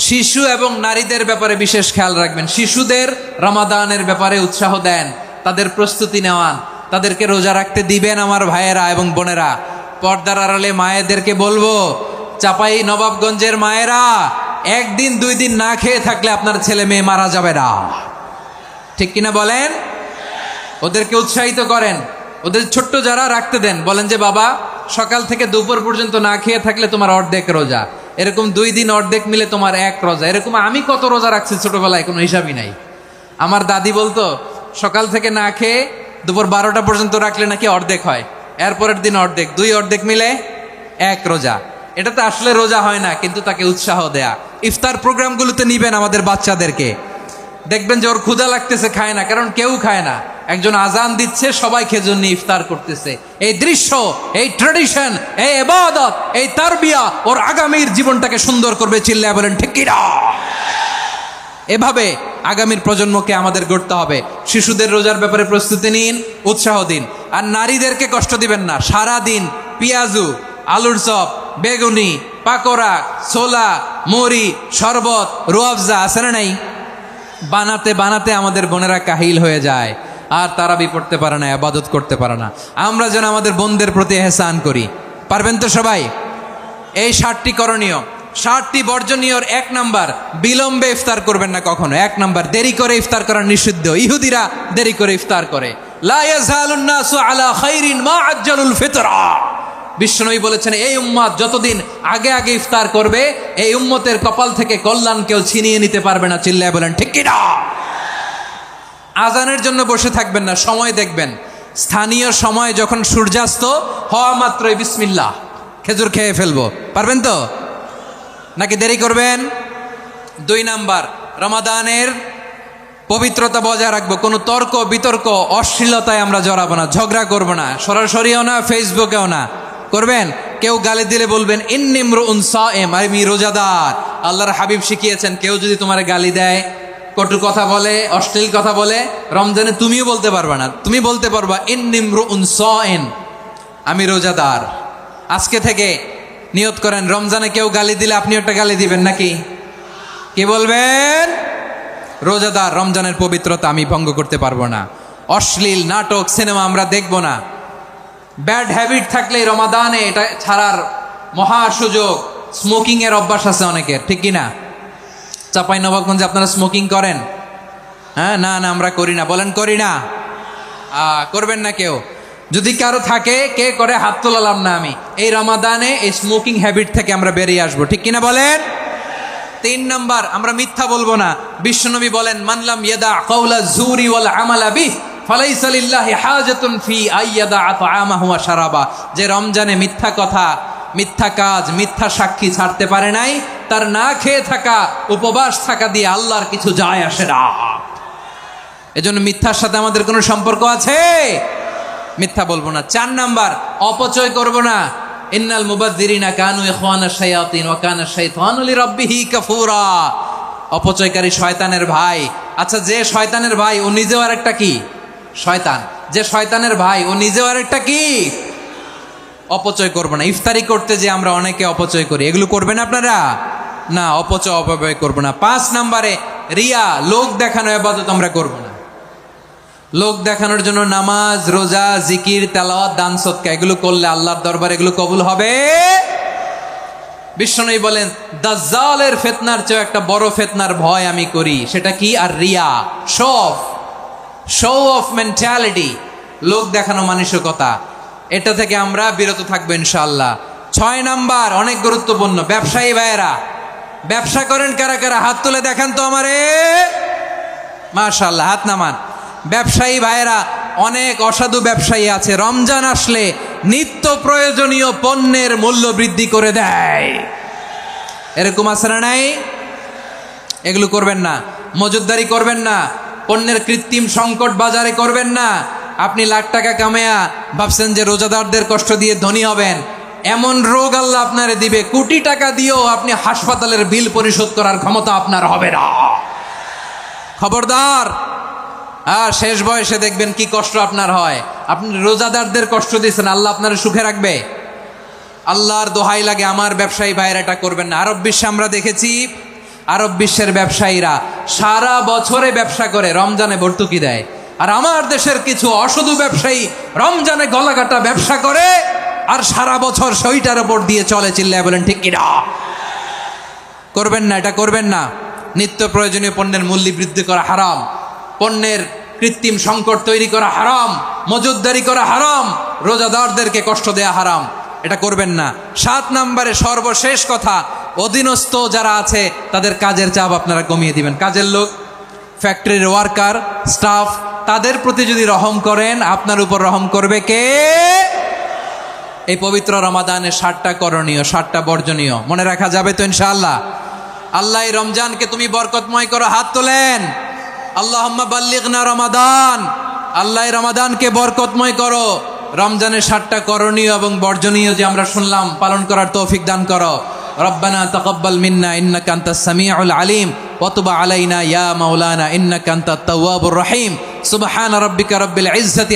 শিশু এবং নারীদের ব্যাপারে বিশেষ খেয়াল রাখবেন। শিশুদের রমাদানের ব্যাপারে উৎসাহ দেন, তাদের প্রস্তুতি নেওয়ান, তাদেরকে রোজা রাখতে দিবেন। আমার ভাইয়েরা এবং বোনেরা, পর্দার আড়ালে মায়েদেরকে বলবো, চাপাই নবাবগঞ্জের মায়েরা, 1 দিন 2 দিন না খেয়ে থাকলে আপনার ছেলে মেয়ে মারা যাবে না। ঠিক কিনা বলেন? ওদেরকে উৎসাহিত করেন। ওদের ছোট্ট যারা রাখতে দেন, বলেন যে বাবা সকাল থেকে দুপুর পর্যন্ত না খেয়ে থাকলে তোমার অর্ধেক রোজা। এরকম 2 দিন অর্ধেক মিলে তোমার 1 রোজা। এরকম আমি কত রোজা রাখছি ছোটবেলায়, কোনো হিসাবই নাই। আমার দাদি বলতো সকাল থেকে না খেয়ে দুপুর 12টা পর্যন্ত রাখলে নাকি অর্ধেক হয়, এরপরের দিন অর্ধেক, 2 অর্ধেক মিলে 1 রোজা। এটা তো আসলে রোজা হয় না, কিন্তু তাকে উৎসাহ দেয়া। ইফতার প্রোগ্রামগুলোতে নিবেন আমাদের বাচ্চাদেরকে। দেখবেন যে ওর ক্ষুধা লাগতেছে, খায় না, কারণ কেউ খায় না। একজন আজান দিচ্ছে, সবাই খেজুর নিয়ে ইফতার করতেছে। এই দৃশ্য, এই ট্রেডিশন, এই ইবাদত, এই তারবিয়া ওর আগামীর জীবনটাকে সুন্দর করবে। চিল্লায় বলেন ঠিক কি না? এভাবে আগামীর প্রজন্মকে আমাদের গড়তে হবে। শিশুদের রোজার ব্যাপারে প্রস্তুতি নিন, উৎসাহ দিন। আর নারীদেরকে কষ্ট দিবেন না। সারা দিন পেঁয়াজু, আলুর চপ, বেগুনি, পাকোড়া, ছোলা, মুড়ি, শরবত, রুয়াফজা আছে না নাই, বানাতে বানাতে আমাদের বোনেরা কাহিল হয়ে যায়, আর তারাবি পড়তে পারে না, ইবাদত করতে পারে না। আমরা যেন আমাদের বোনদের প্রতি এহসান করি। পারবেন তো সবাই? এই 60টি করণীয়, 60টি বর্জনীয়র 1 নাম্বার, বিলম্বে ইফতার করবেন না কখনো। 1 নাম্বার, দেরি করে ইফতার করা নিষিদ্ধ। ইহুদিরা দেরি করে ইফতার করে। লা ইয়াজালুন নাসু আলা খাইরিন মা আজ্জালুল ফিতরা। বিশ্বনবী বলেছেন, এই উম্মত যতদিন আগে আগে ইফতার করবে, এই উম্মতের কপাল থেকে কল্যাণ কেউ ছিনিয়ে নিতে পারবে না। চিল্লায় বলেন ঠিক কি না? আজানের জন্য বসে থাকবেন না, সময় দেখবেন। স্থানীয় সময় যখন সূর্যাস্ত হওয়া মাত্রই বিসমিল্লাহ, খেজুর খেয়ে ফেলবো। পারবেন তো নাকি দেরি করবেন? 2 নাম্বার, রমাদানের পবিত্রতা বজায় রাখবো। কোনো তর্ক বিতর্ক অশ্লীলতায় আমরা জড়াবো না, ঝগড়া করবো না, সরাসরিও না, ফেসবুকেও না। করবেন? কেউ গালি দিলে বলবেন ইন্নী ইমরুউন সায়েম, আমি রোজাদার। আল্লাহর হাবিব শিখিয়েছেন, কেউ যদি তোমার গালি দেয়, কটু কথা বলে, অশ্লীল কথা বলে, রমজানে তুমিও বলতে পারবা না। তুমি বলতে পারবা ইন্নী ইমরুউন সায়েম, আমি রোজাদার। আজকে থেকে নিয়ত করেন, রমজানে কেউ গালি দিলে আপনি একটা গালি দিবেন নাকি? কি বলবেন? রোজাদার, রমজানের পবিত্রতা আমি ভঙ্গ করতে পারবো না। অশ্লীল নাটক, সিনেমা আমরা দেখব না। ব্যাড হ্যাবিট থাকলে রমাদানে এটা ছাড়ার মহা সুযোগ। স্মোকিং এর অভ্যাস আছে অনেকের, ঠিক কি না? চাঁপাইনবাবগঞ্জে আপনারা স্মোকিং করেন? হ্যাঁ, না না আমরা করি না। বলেন করি না? করবেন না কেউ? যদি কারো থাকে, কে করে হাত তোলালাম না আমি। এই রমাদানে এই স্মোকিং হ্যাবিট থেকে আমরা বেরিয়ে আসবো, ঠিক কিনা বলেন? 3 নাম্বার, আমরা মিথ্যা বলবো না। বিশ্বনবী বলেন, মানলাম ইয়াদা কাওলা জুরি ওয়াল আমালা বিহি ফালাইসা লিল্লাহি হাজাতুন ফি আইয়াদা তাআমাহু ওয়া শারাবা। যে রমজানে মিথ্যা কথা, মিথ্যা কাজ, মিথ্যা সাক্ষী ছাড়তে পারে নাই, তার না খেয়ে থাকা, উপবাস থাকা দিয়ে আল্লাহর কিছু যায় আসে না। এজন্য মিথ্যার সাথে আমাদের কোনো সম্পর্ক আছে? মিথ্যা বলবো না। 4 নাম্বার, অপচয় করব না। ইন্নাল মুবাযযিরিনা কানু ইখওয়ানাশ শায়াতিন ওয়া কানা শাইতানু লিরাব্বিহি কাফুরা। অপচয়কারী শয়তানের ভাই। আচ্ছা, যে শয়তানের ভাই ও নিজেও আরেকটা কি? শয়তান। যে শয়তানের ভাই ও নিজেও আরেকটা কি? অপচয় করব না। ইফতারি করতে যে আমরা অনেকে অপচয় করি, এগুলো করবেন আপনারা? না, অপচয় অপব্যয় করব না। 5 নাম্বারে, রিয়া, লোক দেখানো ইবাদত আমরা করব না। লোক দেখানোর জন্য নামাজ, রোজা, জিকির, তেলাওয়াত, দান, সদকা এগুলো করলে আল্লাহর দরবারে এগুলো কবুল হবে? বিশ্বনবী বলেন, দাজ্জালের ফিতনার চেয়ে একটা বড় ফিতনার ভয় আমি করি। সেটা কি? আর রিয়া, শো অফ মেন্টালিটি, লোক দেখানো মানসিকতা। এটা থেকে আমরা বিরত থাকবো ইনশাআল্লাহ। 6 নাম্বার, অনেক গুরুত্বপূর্ণ। ব্যবসায়ী ভাইয়েরা, ব্যবসা করেন কারা কারা? হাত তুলে দেখান তো আমারে। মাশাআল্লাহ, হাত নামান। ব্যবসায়ী ভাইয়েরা, অনেক অসাধু ব্যবসায়ী আছে, রমজান আসলে নিত্য প্রয়োজনীয় পণ্যের মূল্য বৃদ্ধি করে দেয়। এরকম আছে না নাই? এগুলো করবেন না। মজুদদারি করবেন না। পণ্যের কৃত্রিম সংকট বাজারে করবেন না। আপনি লাখ টাকা কামায়া ভাবছেন যে রোজাদারদের কষ্ট দিয়ে ধনী হবেন। এমন রোগ আল্লাহ আপনারে দিবে, কোটি টাকা দিয়েও আপনি হাসপাতালের বিল পরিশোধ করার ক্ষমতা আপনার হবে না। খবরদার। আর শেষ বয়সে দেখবেন কি কষ্ট আপনার হয়। আপনি রোজাদারদের কষ্ট দিয়েছেন, আল্লাহ আপনার সুখে রাখবে? আল্লাহর দোহাই লাগে, আমার ব্যবসায়ী ভাইয়েরা এটা করবেন না। আরব বিশ্বে আমরা দেখেছি, আরব বিশ্বের ব্যবসায়ীরা সারা বছরে ব্যবসা করে, রমজানে ভর্তুকি দেয়। আর আমার দেশের কিছু অসাধু ব্যবসায়ী রমজানে গলাকাটা ব্যবসা করে আর সারা বছর সইটার উপর দিয়ে চলে। চিল্লায় বলেন ঠিক কিনা? করবেন না, এটা করবেন না। নিত্য প্রয়োজনীয় পণ্যের মূল্য বৃদ্ধি করা হারাম, পণ্যের কৃত্রিম সংকট তৈরি করা হারাম, মজুদদারি করা হারাম, রোজাদারদেরকে কষ্ট দেয়া হারাম। এটা করবেন না। 7 নাম্বারে সর্বশেষ কথা, অধীনস্থ যারা আছে তাদের কাজের চাপ আপনারা কমিয়ে দিবেন। কাজের লোক, ফ্যাক্টরির ওয়ার্কার, স্টাফ, তাদের প্রতি যদি রহম করেন, আপনার উপর রহম করবে কে? এই পবিত্র রমাদানের 7টা করণীয়, 7টা বর্জনীয় মনে রাখা যাবে তো ইনশাআল্লাহ? আল্লাহ এই রমজানকে তুমি বরকতময় করো। হাত তোলেন। আল্লাহুম্মা বাল্লিগনা রমাদান। আল্লাহ রমাদানকে বরকতময় করো। রমজানের 7টা করণীয় এবং বর্জনীয় যে আমরা শুনলাম পালন করার তৌফিক দান করো। রব্বানা তাকাব্বাল মিন্না ইন্নাকা আনতাস সামিউল আলিম ওয়া তুব আলাইনা ইয়া মাওলানা ইন্নাকা আনতাত তাওয়াবুর রহিম। সুবহান রাব্বিকা রাব্বিল ইজ্জাতি